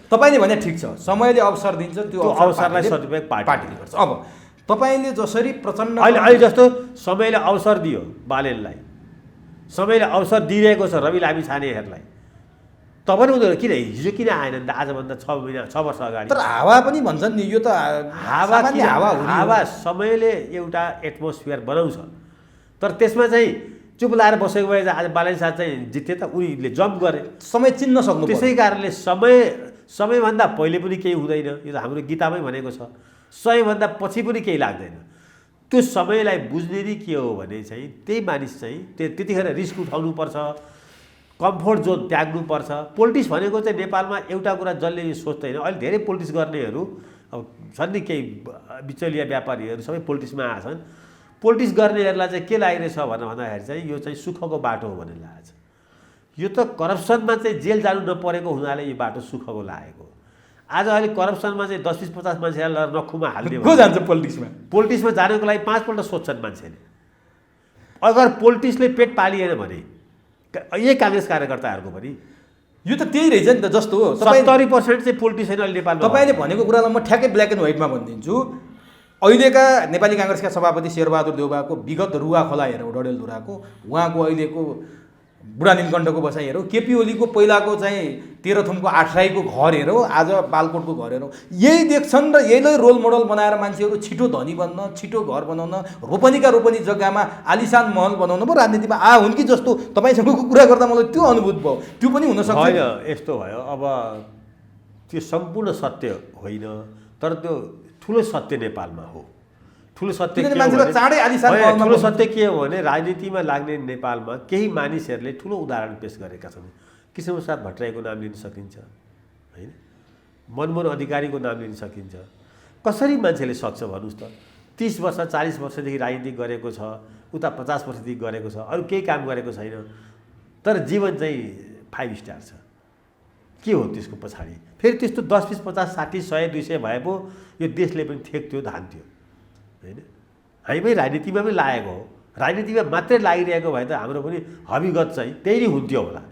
तपाईँले भने ठिक छ, समयले अवसर दिन्छ, त्यो अवसरलाई सदुपयोग पार्टीले गर्छ। अब तपाईँले जसरी प्रचण्ड अहिले जस्तो समयले अवसर दियो बालेनलाई, समयले अवसर दिइरहेको छ रवि लामिछानेहरूलाई, तब पनि उनीहरू किन हिजो किन आएनन् त आजभन्दा 6 वर्ष अगाडि? तर हावा पनि भन्छन् नि, यो त हावा समयले एउटा एटमोस्फियर बनाउँछ। तर त्यसमा चाहिँ चुप लाएर बसेको भए आज बालन साथ चाहिँ जिते त उनीले जम्प गरे, समय चिन्न सक्नु। त्यसै कारणले समयभन्दा पहिले पनि केही हुँदैन, यो त हाम्रो गीतामै भनेको छ। समयभन्दा पछि पनि केही लाग्दैन। त्यो समयलाई बुझ्ने नि के हो भने चाहिँ त्यही मानिस चाहिँ त्यतिखेर रिस्क उठाउनुपर्छ, कम्फोर्ट जोन त्याग्नुपर्छ। पोलिटिक्स भनेको चाहिँ नेपालमा एउटा कुरा जसले सोच्दैन, अहिले धेरै पोलिटिक्स गर्नेहरू अब छन् नि, केही बिचौलिया व्यापारीहरू सबै पोलिटिक्समा आएछन्। पोलिटिक्स गर्नेहरूलाई चाहिँ के लागिरहेछ भन्दाखेरि चाहिँ यो चाहिँ सुखको बाटो हो भन्ने लागेको छ। यो त करप्सनमा चाहिँ जेल जानु नपरेको हुनाले यो बाटो सुखको लागेको। आज अहिले करप्सनमा चाहिँ 10-20-50 मान्छेलाई नखुमा हाल्ने को जान्छ पोलिटिक्समा जानको लागि 5 पल्ट सोध्छन् मान्छेले। अगर पोलिटिक्सले पेट पालिएन भने यही काङ्ग्रेस कार्यकर्ताहरूको पनि यो त त्यही रहेछ नि त। जस्तो 70% चाहिँ पोलिटिसियन अहिले नेपालमा। तपाईँले भनेको कुरालाई म ठ्याक्कै ब्ल्याक एन्ड व्हाइटमा भनिदिन्छु। अहिलेका नेपाली काङ्ग्रेसका सभापति शेरबहादुर देउवाको विगत रुवा खोला हेरौँ, डडेलधुराको, उहाँको अहिलेको बुढा नीलकण्ठको बसाइ हेरौँ, केपी ओलीको पहिलाको चाहिँ तेह्रथुमको आठराईको घर हेरौँ, आज बालकोटको घर हेरौँ, यही देख्छन् र यहीलाई रोल मोडल बनाएर मान्छेहरू छिटो धनी बन्न, छिटो घर बनाउन, रोपनीका रोपनी जग्गामा आलिसान महल बनाउन पो राजनीतिमा हुन् कि जस्तो तपाईँसँगको कुरा गर्दा मलाई त्यो अनुभूत भयो। त्यो पनि हुनसक्छ। होइन, यस्तो भयो। अब त्यो सम्पूर्ण सत्य होइन, तर त्यो ठुलो सत्य नेपालमा हो। ठुलो सत्य ठुलो सत्य के हो भने राजनीतिमा लाग्ने नेपालमा केही मानिसहरूले ठुलो उदाहरण पेश गरेका छन्। कृष्णप्रसाद भट्टराईको नाम लिन सकिन्छ होइन, मनमोहन अधिकारीको नाम लिन सकिन्छ। कसरी मान्छेले सक्छ भन्नुहोस् त? 30 वर्ष 40 वर्षदेखि राजनीति गरेको छ, उता 50 वर्षदेखि गरेको छ, अरू केही काम गरेको छैन, तर जीवन चाहिँ 5 स्टार छ। के हो त्यसको पछाडि? फेरि त्यस्तो 10, 20, 50, 60, 100, 200 भए पो यो देशले पनि थेक्थ्यो, धान्थ्यो होइन। हामी पनि राजनीतिमा पनि लागेको हो, राजनीतिमा मात्रै लागिरहेको भए त हाम्रो पनि हविगत चाहिँ त्यही नै हुन्थ्यो होला।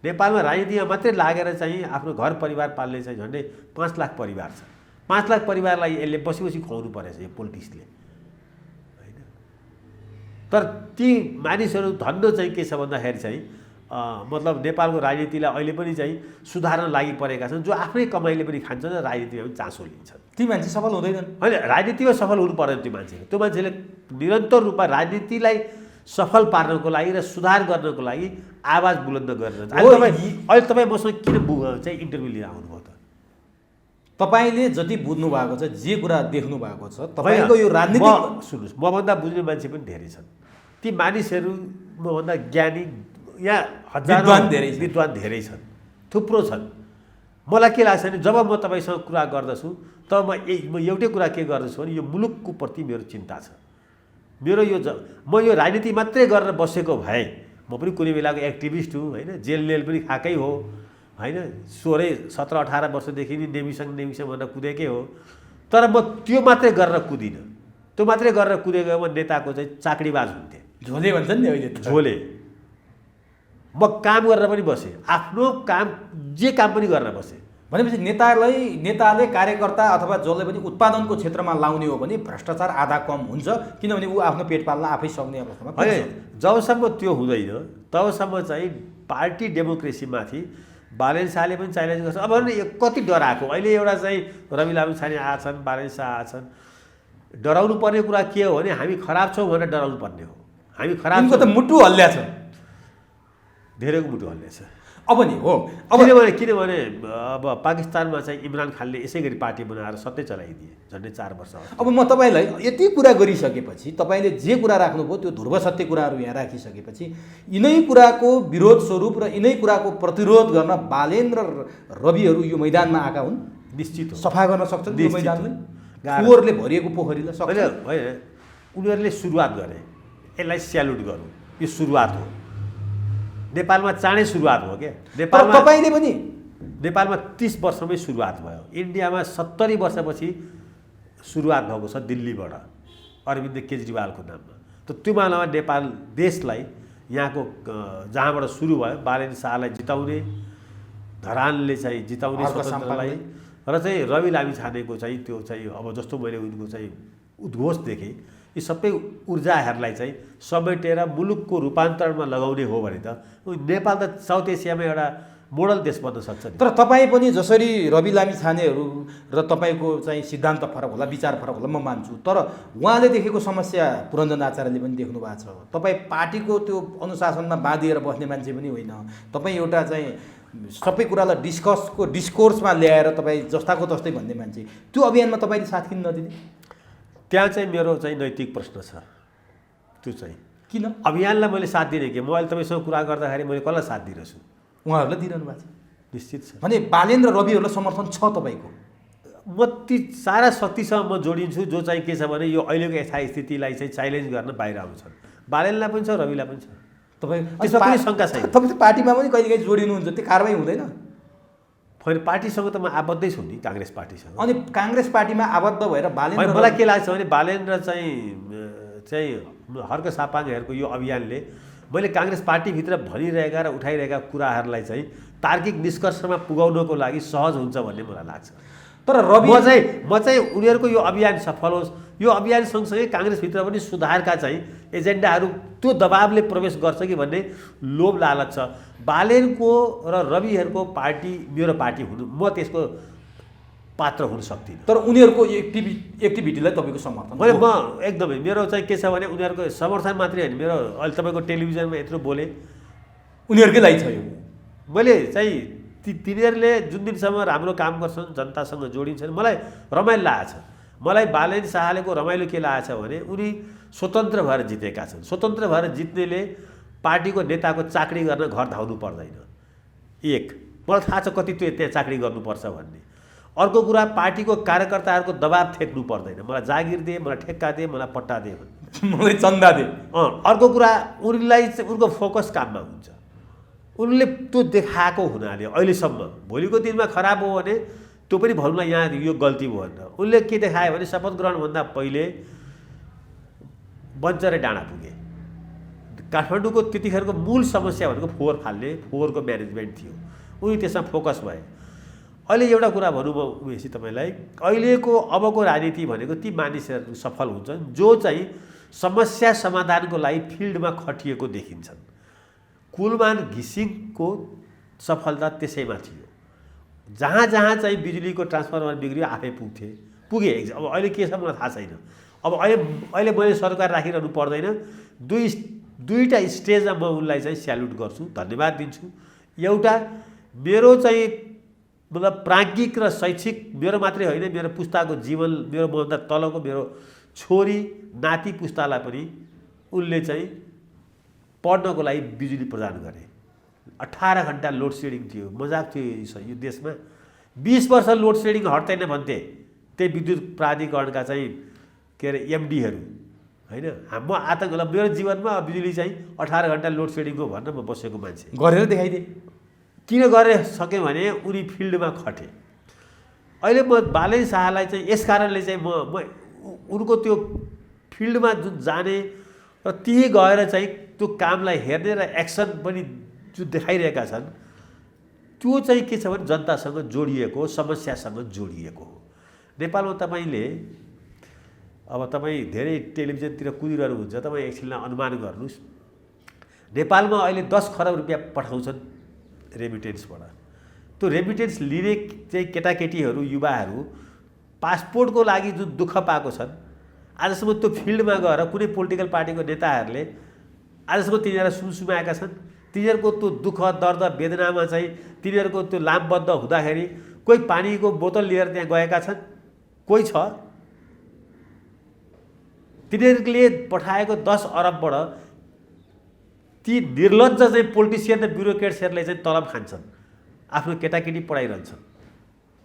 नेपालमा राजनीतिमा मात्रै लागेर चाहिँ आफ्नो घर परिवार पाल्ने चाहिँ झन्डै 5 लाख परिवार छ। 5 लाख परिवारलाई यसले बसी बसी खुवाउनु परेछ यो पोलिटिक्सले होइन। तर ती मानिसहरू धन्नो चाहिँ के छ भन्दाखेरि चाहिँ मतलब नेपालको राजनीतिलाई अहिले पनि चाहिँ सुधार्न लागि परेका छन्, जो आफ्नै कमाइले पनि खान्छन् र राजनीतिमा पनि चासो लिन्छन्। ती मान्छे सफल हुँदैनन्। होइन, राजनीतिमा सफल हुनु पर्दैन त्यो मान्छेले निरन्तर रूपमा राजनीतिलाई सफल पार्नको लागि र सुधार गर्नको लागि आवाज बुलन्द गरेर अहिले तपाईँ मसँग किन चाहिँ इन्टरभ्यू लिएर आउनुभयो त? तपाईँले जति बुझ्नु भएको छ, जे कुरा देख्नु भएको छ, तपाईँको यो राजनीति सुन्नुहोस्, मभन्दा बुझ्ने मान्छे पनि धेरै छन्। ती मानिसहरू मभन्दा ज्ञानी यहाँ विद्वान धेरै छन्, थुप्रो छन्। मलाई के लाग्छ भने जब म तपाईँसँग कुरा गर्दछु तब म एउटै कुरा के गर्दछु भने यो मुलुकको प्रति मेरो चिन्ता छ। मेरो म यो राजनीति मात्रै गरेर बसेको भए म पनि कुनै बेलाको एक्टिभिस्ट हुँ होइन, जेल पनि खाएकै हो होइन, 16-17-18 वर्षदेखि नि नेमिसङ भनेर कुदेकै हो। तर म त्यो मात्रै गरेर कुदिनँ। त्यो मात्रै गरेर कुदेको म नेताको चाहिँ चाकडीबाज हुन्थेँ। झोले भन्छन् नि अहिले झोले। म काम गरेर पनि बसेँ, आफ्नो काम जे काम पनि गरेर बसेँ। भनेपछि नेताले कार्यकर्ता अथवा जसले पनि उत्पादनको क्षेत्रमा लाउने हो भने भ्रष्टाचार आधा कम हुन्छ, किनभने ऊ आफ्नो पेट पाल्न आफै सक्ने अवस्थामा होइन। जबसम्म त्यो हुँदैन तबसम्म चाहिँ पार्टी डेमोक्रेसीमाथि बालेन शाहले पनि च्यालेन्ज गर्छ। अब कति डराएको अहिले एउटा चाहिँ रवि लामिछाने आछन्, बालेन शाह आछन्। डराउनु पर्ने कुरा के हो भने हामी खराब छौँ भनेर डराउनु पर्ने हो। हामी खराब त मुटु हल्ल्या छ, धेरैको मुटु हल्ल्या छ। अब नि हो किनभने अब पाकिस्तानमा चाहिँ इमरान खानले यसै गरी पार्टी बनाएर सत्तै चलाइदिए झन्डै 4 वर्ष। अब म तपाईँलाई यति कुरा गरिसकेपछि, तपाईँले जे कुरा राख्नुभयो त्यो ध्रुव सत्य कुराहरू यहाँ राखिसकेपछि, यिनै कुराको विरोध स्वरूप र यिनै कुराको प्रतिरोध गर्न बालेन र रविहरू यो मैदानमा आएका हुन्। निश्चित सफा गर्न सक्छन् यो मैदानलाई, फोहोरले भरिएको पोखरीलाई सक्छन्। होइन, उनीहरूले सुरुवात गरे, यसलाई स्यालुट गरौँ, यो सुरुवात हो। नेपालमा चाँडै सुरुवात भयो क्या। तपाईँले पनि नेपालमा 30 वर्षमै सुरुवात भयो। इन्डियामा 70 वर्षपछि सुरुवात भएको छ दिल्लीबाट अरविन्द केजरीवालको नाममा। त त्यो मामलामा नेपाल देशलाई यहाँको जहाँबाट सुरु भयो बालेन शाहलाई जिताउने, धरानले चाहिँ जिताउने स्वतन्त्रलाई र चाहिँ रवि लामिछानेको चाहिँ त्यो चाहिँ अब जस्तो मैले उनको चाहिँ उद्घोष देखेँ, यी सबै ऊर्जाहरूलाई चाहिँ समेटेर मुलुकको रूपान्तरणमा लगाउने हो भने त नेपाल त साउथ एसियामा एउटा मोडल देश बन्न सक्छ नि। तर तपाईँ पनि जसरी रवि लामिछानेहरू र तपाईँको चाहिँ सिद्धान्त फरक होला, विचार फरक होला, म मान्छु। तर उहाँले देखेको समस्या पुरन्दर आचार्यले पनि देख्नु भएको छ। तपाईँ पार्टीको त्यो अनुशासनमा बाँधिएर बस्ने मान्छे पनि होइन। तपाईँ एउटा चाहिँ सबै कुरालाई डिस्कोर्समा ल्याएर तपाईँ जस्ताको तस्तै भन्ने मान्छे। त्यो अभियानमा तपाईँले साथ किन नदिने? त्यहाँ चाहिँ मेरो चाहिँ नैतिक प्रश्न छ। त्यो चाहिँ किन अभियानलाई मैले साथ दिने कि म अहिले तपाईँसँग कुरा गर्दाखेरि मैले कसलाई साथ दिइरहेछु? उहाँहरूलाई दिइरहनु भएको छ। निश्चित छ। भने बालेन र रविहरूलाई समर्थन छ तपाईँको? म ती सारा शक्तिसँग म जोडिन्छु जो चाहिँ के छ भने यो अहिलेको यथास्थितिलाई चाहिँ च्यालेन्ज गर्न बाहिर आउँछन्। बालेनलाई पनि छ, रविलाई पनि छ। तपाईँ त्यसमा पनि शङ्का छैन। तपाईँ त पार्टीमा पनि कहिलेकाहीँ जोडिनुहुन्छ, त्यो कारवाही हुँदैन? होइन, पार्टीसँग त म आबद्धै छु नि, काङ्ग्रेस पार्टीसँग। अनि काङ्ग्रेस पार्टीमा आबद्ध भएर बालेन मलाई के लाग्छ भने बालेन र चाहिँ हर्क सापाङहरूको यो अभियानले मैले काङ्ग्रेस पार्टीभित्र भनिरहेका र उठाइरहेका कुराहरूलाई चाहिँ तार्किक निष्कर्षमा पुगाउनको लागि सहज हुन्छ भन्ने मलाई लाग्छ। तर रवि म चाहिँ उनीहरूको यो अभियान सफल होस्, यो अभियान सँगसँगै काङ्ग्रेसभित्र पनि सुधारका चाहिँ एजेन्डाहरू त्यो दबावले प्रवेश गर्छ कि भन्ने लोभ लालच छ। बालेनको र रविहरूको पार्टी मेरो पार्टी हुनु, म त्यसको पात्र हुन सक्दिनँ। तर उनीहरूको एक्टिभिटीलाई तपाईँको समर्थन? म एकदमै, मेरो चाहिँ के छ भने उनीहरूको समर्थन मात्रै होइन, मेरो अहिले तपाईँको टेलिभिजनमा यत्रो बोले उनीहरूकै लागि छ यो। मैले चाहिँ तिनीहरूले जुन दिनसम्म राम्रो काम गर्छन्, जनतासँग जोडिन्छन्, मलाई रमाइलो लागेको छ। मलाई बालेन शाहलेको रमाइलो के लागेको छ भने उनी स्वतन्त्र भएर जितेका छन्। स्वतन्त्र भएर जित्नेले पार्टीको नेताको चाकरी गर्न घर धाउनु पर्दैन। एक, मलाई थाहा छ कति त्यहाँ चाकरी गर्नुपर्छ भन्ने। अर्को कुरा, पार्टीको कार्यकर्ताहरूको दबाब थेक्नु पर्दैन, मलाई जागिर दे, मलाई ठेक्का दे, मलाई पट्टा दे, मलाई चन्दा दे। अर्को कुरा, उनीलाई चाहिँ उनको फोकस काममा हुन्छ। उनले त्यो देखाएको हुनाले अहिलेसम्म, भोलिको दिनमा खराब हो भने त्यो पनि भनौँला यहाँ यो गल्ती भयो भनेर। उनले के देखायो भने शपथ ग्रहणभन्दा पहिले बन्चरे डाँडा पुगे। काठमाडौँको त्यतिखेरको मूल समस्या भनेको फोहोर फाल्ने, फोहोरको म्यानेजमेन्ट थियो। उनी त्यसमा फोकस भए। अहिले एउटा कुरा भनौँ म उमेशी तपाईँलाई, अहिलेको अबको राजनीति भनेको ती मानिसहरू सफल हुन्छन् जो चाहिँ समस्या समाधानको लागि फिल्डमा खटिएको देखिन्छन्। कुलमान घिसिङको सफलता त्यसैमा थियो। जहाँ जहाँ चाहिँ बिजुलीको ट्रान्सफर्मर बिग्रियो आफै पुगे। अब अहिले के छ मलाई थाहा छैन। अब अहिले मैले सरकार राखिरहनु पर्दैन। दुईटा स्टेजमा म उनलाई चाहिँ स्याल्युट गर्छु, धन्यवाद दिन्छु। एउटा मेरो चाहिँ मतलब प्राज्ञिक र शैक्षिक, मेरो मात्रै होइन, मेरो पुस्ताको जीवन, मेरो मभन्दा तलको मेरो छोरी नाति पुस्तालाई पनि उनले चाहिँ पढ्नको लागि बिजुली प्रदान गरे। 18 घन्टा लोड सेडिङ थियो, मजाक थियो यो देशमा। 20 वर्ष लोड सेडिङ हट्दैन भन्थे त्यही विद्युत प्राधिकरणका चाहिँ के अरे एमडीहरू होइन। म आतङ्क, मेरो जीवनमा बिजुली चाहिँ 18 घन्टा लोड सेडिङको भनेर म बसेको मान्छे। गरेर देखाइदिए। किन गरेर सक्यो भने उनी फिल्डमा खटे। अहिले म बालेन शाहलाई चाहिँ यस कारणले चाहिँ म उनको त्यो फिल्डमा जुन जाने र त्यही गएर चाहिँ त्यो कामलाई हेर्ने र एक्सन पनि जुन देखाइरहेका छन्, त्यो चाहिँ के छ भने जनतासँग जोडिएको, समस्यासँग जोडिएको हो। नेपालमा तपाईँले अब तपाईँ धेरै टेलिभिजनतिर कुदिरहनुहुन्छ, तपाईँ एकछिनलाई अनुमान गर्नुहोस्। नेपालमा अहिले 10 खरब रुपियाँ पठाउँछन् रेमिटेन्सबाट। त्यो रेमिटेन्स लिने चाहिँ केटाकेटीहरू, युवाहरू पासपोर्टको लागि जुन दुःख पाएको छन्, आजसम्म त्यो फिल्डमा गएर कुनै पोलिटिकल पार्टीको नेताहरूले आजसम्म तिनीहरूलाई सुनसुमाएका छन्। तिनीहरूको त्यो दुःख दर्द वेदनामा चाहिँ तिनीहरूको त्यो लामबद्ध हुँदाखेरि कोही पानीको बोतल लिएर त्यहाँ गएका छन्, कोही छ। तिनीहरूले पठाएको 10 अरबबाट ती निर्लज्ज चाहिँ पोलिटिसियन र ब्युरोक्रेट्सहरूले चाहिँ तलब खान्छन्, आफ्नो केटाकेटी पढाइरहन्छन्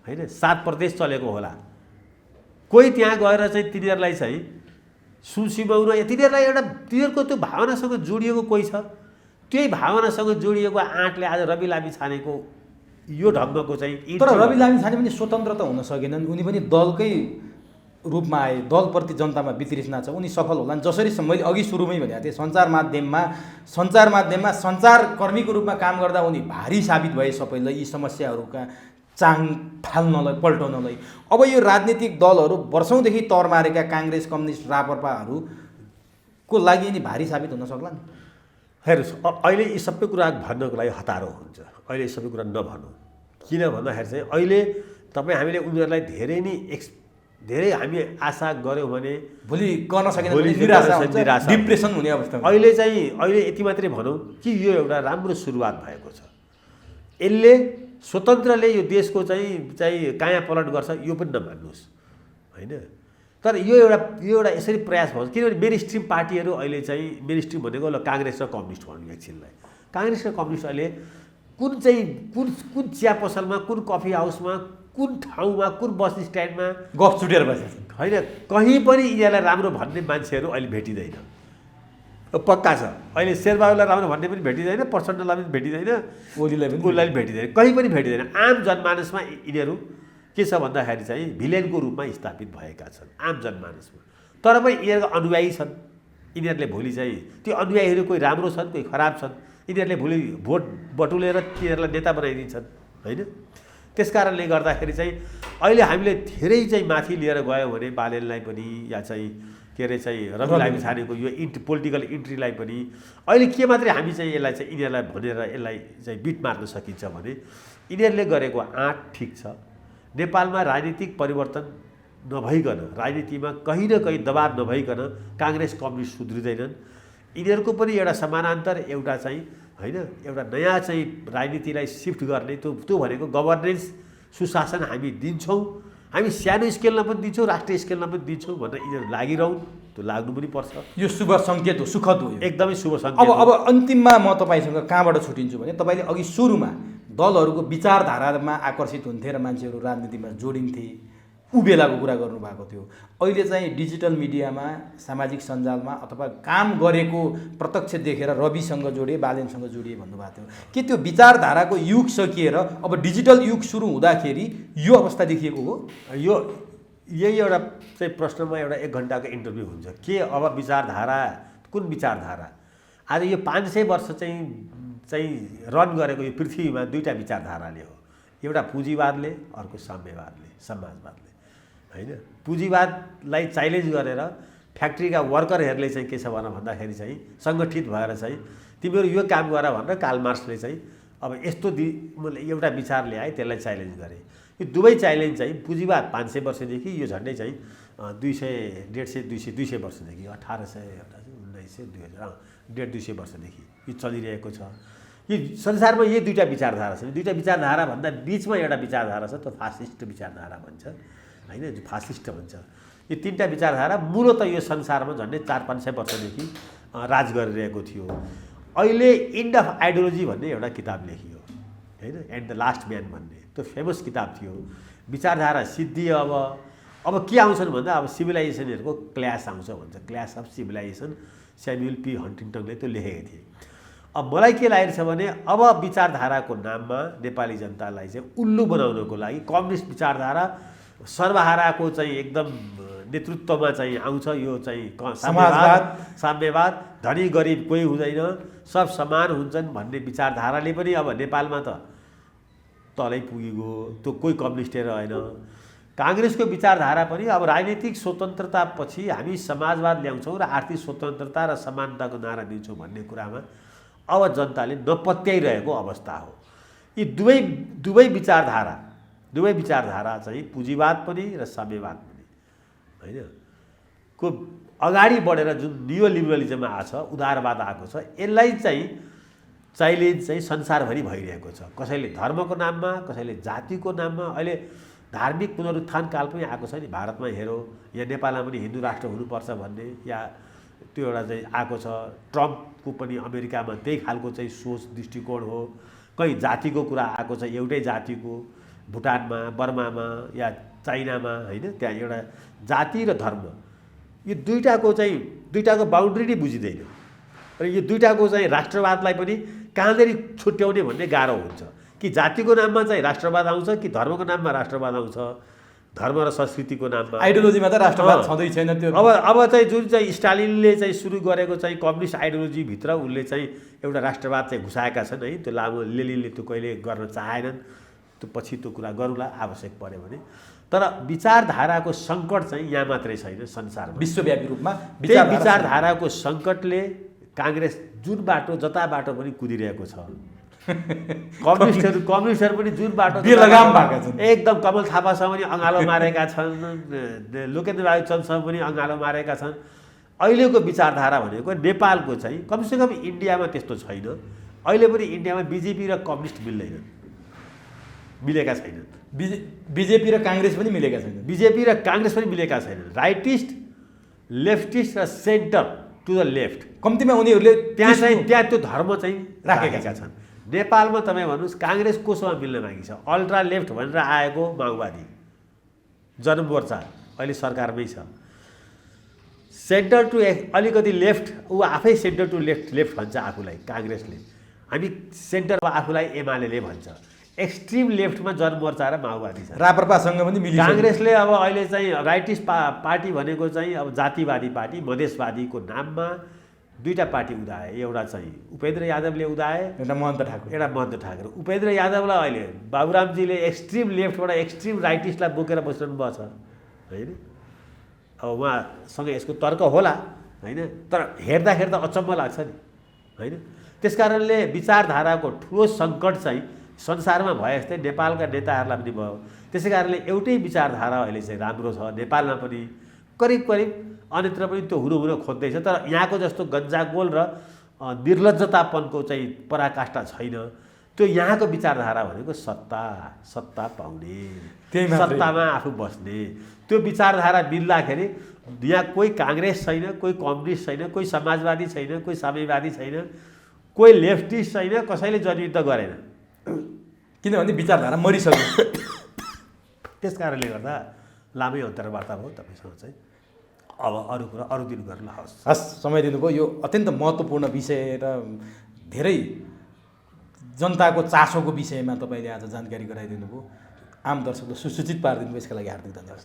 होइन। 7 प्रदेश चलेको होला। कोही त्यहाँ गएर चाहिँ तिनीहरूलाई चाहिँ सुनसिमाउन, तिनीहरूलाई एउटा तिनीहरूको त्यो भावनासँग जोडिएको कोही छ। त्यही भावनासँग जोडिएको आँटले आज रवि लामिछानेको यो ढङ्गको चाहिँ। तर रवि लामिछाने पनि स्वतन्त्र त हुन सकेनन्। उनी पनि दलकै रूपमा आए। दलप्रति जनतामा वितृष्णा छ, उनी सफल होलान्। जसरी मैले अघि सुरुमै भनेको थिएँ, सञ्चार माध्यममा सञ्चारकर्मीको रूपमा काम गर्दा उनी भारी साबित भए सबैलाई यी समस्याहरूका चाङ फाल्नलाई, पल्टाउनलाई। अब यो राजनीतिक दलहरू वर्षौँदेखि तर मारेका काङ्ग्रेस, कम्युनिस्ट, राप्रपाहरूको लागि नि भारी साबित हुन सक्लान्। हेर्नुहोस्, अहिले यी सबै कुरा भन्नको लागि हतारो हुन्छ। अहिले सबै कुरा नभनौँ। किन भन्दाखेरि चाहिँ अहिले हामीले उनीहरूलाई धेरै हामी आशा गऱ्यौँ भने भोलि गर्न सकेन भने निराशा हुन्छ, डिप्रेसन हुने अवस्था। अहिले यति मात्रै भनौँ कि यो एउटा राम्रो सुरुवात भएको छ। यसले स्वतन्त्रले यो देशको चाहिँ काया पलट गर्छ यो पनि नमान्नुहोस् होइन। तर यो एउटा यसरी प्रयास भयो। किनभने मेन स्ट्रिम पार्टीहरू अहिले चाहिँ, मेन स्ट्रिम भनेको ल काङ्ग्रेस र कम्युनिस्ट भन्नु एकछिनलाई, काङ्ग्रेस र कम्युनिस्ट अहिले कुन चिया पसलमा, कुन कफी हाउसमा, कुन ठाउँमा, कुन बस स्ट्यान्डमा गफ छुटेर बसेछ होइन। कहीँ पनि यिनीहरूलाई राम्रो भन्ने मान्छेहरू अहिले भेटिँदैन। पक्का छ। अहिले शेरबहादुरलाई राम्रो भन्ने पनि भेटिँदैन, प्रचण्डलाई पनि भेटिँदैन, ओलीलाई पनि भेटिँदैन, कहीँ पनि भेटिँदैन। आम जनमानसमा यिनीहरू के छ भन्दाखेरि चाहिँ भिलेनको रूपमा स्थापित भएका छन् आम जनमानसमा। तर पनि यिनीहरूको अनुयायी छन्। यिनीहरूले भोलि चाहिँ त्यो अनुयायीहरू कोही राम्रो छन्, कोही खराब छन्। यिनीहरूले भोलि भोट बटुलेर तिनीहरूलाई नेता बनाइदिन्छन् होइन। त्यस कारणले गर्दाखेरि चाहिँ अहिले हामीले धेरै चाहिँ माथि लिएर गयौँ भने बालेनलाई पनि या चाहिँ के अरे चाहिँ रवि लामिछानेको यो पोलिटिकल इन्ट्रीलाई पनि अहिले के मात्रै हामी चाहिँ यसलाई चाहिँ यिनीहरूलाई भनेर यसलाई चाहिँ बिट मार्न सकिन्छ भने यिनीहरूले गरेको आँट ठिक छ। नेपालमा राजनीतिक परिवर्तन नभइकन, राजनीतिमा कहीँ न कहीँ दबाब नभइकन काङ्ग्रेस कम्युनिस्ट सुध्रिँदैनन्। यिनीहरूको पनि एउटा समानान्तर एउटा चाहिँ होइन, एउटा नयाँ चाहिँ राजनीतिलाई सिफ्ट गर्ने त्यो भनेको गभर्नेन्स, सुशासन हामी दिन्छौँ। हामी सानो स्केलमा पनि दिन्छौँ, राष्ट्रिय स्केलमा पनि दिन्छौँ भनेर यिनीहरू लागिरहन्। त्यो लाग्नु पनि पर्छ। यो शुभ सङ्केत हो, सुखद हो, एकदमै शुभ सङ्केत। अब अन्तिममा म तपाईँसँग कहाँबाट छुटिन्छु भने तपाईँले अघि सुरुमा दलहरूको विचारधारामा आकर्षित हुन्थे र मान्छेहरू राजनीतिमा जोडिन्थे, ऊ बेलाको कुरा गर्नुभएको थियो। अहिले चाहिँ डिजिटल मिडियामा, सामाजिक सञ्जालमा अथवा काम गरेको प्रत्यक्ष देखेर रविसँग जोडिए, बालेनसँग जोडिए भन्नुभएको थियो। के त्यो विचारधाराको युग सकिएर अब डिजिटल युग सुरु हुँदाखेरि यो अवस्था देखिएको हो? यही एउटा चाहिँ प्रश्नमा एउटा 1 घन्टाको इन्टरभ्यू हुन्छ। के अब विचारधारा, कुन विचारधारा? आज यो 500 वर्ष चाहिँ रन गरेको यो पृथ्वीमा 2टा विचारधाराले हो। एउटा पुँजीवादले, अर्को साम्यवादले, समाजवादले होइन। पुँजीवादलाई च्यालेन्ज गरेर फ्याक्ट्रीका वर्करहरूले चाहिँ के छ भन्दाखेरि चाहिँ सङ्गठित भएर चाहिँ तिमीहरू यो काम गर भनेर कार्ल मार्क्सले चाहिँ अब यस्तो एउटा विचार ल्याए, त्यसलाई च्यालेन्ज गरे। यो दुवै च्यालेन्ज चाहिँ पुँजीवाद 500 वर्षदेखि, यो झन्डै चाहिँ 200, 150, 200 वर्षदेखि 1800, 1900, 2000 150-200 वर्षदेखि यो चलिरहेको छ। यो संसारमा यही दुईवटा विचारधारा छन्। दुईवटा विचारधारा भन्दा बिचमा एउटा विचारधारा छ, त्यो फासिस्ट विचारधारा भन्छ होइन, जो फासिस्ट भन्छ। यो तीनटा विचारधारा मूलतः यो संसारमा झन्डै 400-500 वर्षदेखि राज गरिरहेको थियो। अहिले एन्ड अफ आइडियोलोजी भन्ने एउटा किताब लेखियो होइन, एन्ड द लास्ट म्यान भन्ने, त्यो फेमस किताब थियो। विचारधारा सिद्धियो। अब के आउँछन् भन्दा अब सिभिलाइजेसनहरूको क्ल्यास आउँछ भन्छ, clash of civilization, Samuel P हन्टिङटनले त्यो लेखेको थिए। अब मलाई के लागेको छ भने अब विचारधाराको नाममा नेपाली जनतालाई चाहिँ उल्लु बनाउनको लागि कम्युनिस्ट विचारधारा सर्वहाराको चाहिँ एकदम नेतृत्वमा चाहिँ आउँछ। यो चाहिँ साम्यवाद, धनी गरिब कोही हुँदैन, सब समान हुन्छन् भन्ने विचारधाराले पनि अब नेपालमा त तलै पुगिगयो। त्यो कोही कम्युनिस्टै रहेन। काङ्ग्रेसको विचारधारा पनि अब राजनीतिक स्वतन्त्रतापछि हामी समाजवाद ल्याउँछौँ र आर्थिक स्वतन्त्रता र समानताको नारा दिन्छौँ भन्ने कुरामा अब जनताले नपत्याइरहेको अवस्था हो। यी दुवै विचारधारा चाहिँ पुँजीवाद पनि र साम्यवाद पनि होइन को अगाडि बढेर जुन नियो लिबरलिजममा आएको छ, उदारवाद आएको छ, यसलाई चाहिँ च्यालेन्ज चाहिँ संसारभरि भइरहेको छ। कसैले धर्मको नाममा, कसैले जातिको नाममा। अहिले धार्मिक पुनरुत्थान काल पनि आएको छ नि भारतमा। हेरौँ यहाँ नेपालमा पनि हिन्दू राष्ट्र हुनुपर्छ भन्ने या त्यो एउटा चाहिँ आएको छ। ट्रम्पको पनि अमेरिकामा त्यही खालको चाहिँ सोच दृष्टिकोण हो। कहीँ जातिको कुरा आएको छ, एउटै जातिको भुटानमा, बर्मामा या चाइनामा होइन, त्यहाँ एउटा जाति र धर्म, यो दुईटाको बााउन्ड्री नै बुझिँदैन। र यो दुईटाको चाहिँ राष्ट्रवादलाई पनि कहाँनिर छुट्याउने भन्ने गाह्रो हुन्छ कि जातिको नाममा चाहिँ राष्ट्रवाद आउँछ कि धर्मको नाममा राष्ट्रवाद आउँछ, धर्म र संस्कृतिको नाममा। आइडियोलोजीमा त राष्ट्रवाद छँदै छैन त्यो। अब चाहिँ जुन चाहिँ स्टालिनले चाहिँ सुरु गरेको चाहिँ कम्युनिस्ट आइडियोलोजीभित्र उसले चाहिँ एउटा राष्ट्रवाद चाहिँ घुसाएका छन् है। त्यो लामो लेनिनले त्यो कहिले गर्न चाहेनन्, त्यो पछि त्यो कुरा गरौँला आवश्यक पऱ्यो भने। तर विचारधाराको सङ्कट चाहिँ यहाँ मात्रै छैन, संसारमा विश्वव्यापी रूपमा विचारधाराको सङ्कटले काङ्ग्रेस जुन बाटो जता बाटो पनि कुदिरहेको छ। कम्युनिस्टहरू पनि जुन बाटो एकदम कमल थापासँग पनि अँगालो मारेका छन्, लोकेन्द्र बहादुर चन्दसँग पनि अँगालो मारेका छन्। अहिलेको विचारधारा भनेको नेपालको चाहिँ कमसेकम इन्डियामा त्यस्तो छैन। अहिले पनि इन्डियामा बिजेपी र कम्युनिस्ट मिलेका छैनन्। बिजेपी र काङ्ग्रेस पनि मिलेका छैनन्। बिजेपी र काङ्ग्रेस पनि मिलेका छैनन्। राइटिस्ट, लेफ्टिस्ट र सेन्टर टु द लेफ्ट, कम्तीमा उनीहरूले त्यहाँ त्यो धर्म चाहिँ राखेका छन्। नेपालमा तपाईँ भन्नुहोस् काङ्ग्रेस कोसँग मिल्न मागी छ? अल्ट्रा लेफ्ट भनेर आएको माओवादी, जनमोर्चा अहिले सरकारमै छ। सेन्टर टु अलिकति लेफ्ट, ऊ आफै सेन्टर टु लेफ्ट भन्छ आफूलाई काङ्ग्रेसले। हामी सेन्टर आफूलाई एमाले भन्छ। एक्सट्रिम लेफ्टमा जनमोर्चा र माओवादी छ। राप्रपासँग पनि मिल्छ। काङ्ग्रेसले अब अहिले चाहिँ राइटिस्ट पार्टी भनेको चाहिँ अब जातिवादी पार्टी, मधेसवादीको नाममा दुईवटा पार्टी उदाए। एउटा चाहिँ उपेन्द्र यादवले उदाए, एउटा महन्त ठाकुर। उपेन्द्र यादवलाई अहिले बाबुरामजीले एक्सट्रिम लेफ्टबाट एक्सट्रिम राइटिस्टलाई बोकेर बसिरहनु भएको छ होइन। अब उहाँसँग यसको तर्क होला होइन, तर हेर्दा अचम्म लाग्छ नि होइन। त्यस कारणले विचारधाराको ठुलो सङ्कट चाहिँ संसारमा भए जस्तै नेपालका नेताहरूलाई पनि भयो। त्यसै कारणले एउटै विचारधारा अहिले चाहिँ राम्रो छ नेपालमा पनि, करिब अन्यत्र पनि त्यो हुन खोज्दैछ। तर यहाँको जस्तो गन्जागोल र निर्लज्जतापनको चाहिँ पराकाष्ठा छैन। त्यो यहाँको विचारधारा भनेको सत्ता पाउने, सत्तामा आफू बस्ने। त्यो विचारधारा मिल्दाखेरि यहाँ कोही काङ्ग्रेस छैन, कोही कम्युनिस्ट छैन, कोही समाजवादी छैन, कोही साम्यवादी छैन, कोही लेफ्टिस्ट छैन, कसैले जनयुद्ध गरेन, किनभने विचारधारा मरिसक्यो। त्यस कारणले गर्दा लामै अन्तर्वार्ता भयो तपाईँसँग चाहिँ। अब अरू कुरा अरू दिन गर्न हस्, समय दिनुभयो। यो अत्यन्त महत्त्वपूर्ण विषय र धेरै जनताको चासोको विषयमा तपाईँले आज जानकारी गराइदिनु भयो। आम दर्शकलाई सुसूचित पारिदिनु भयो, यसका लागि हार्दिक धन्यवाद।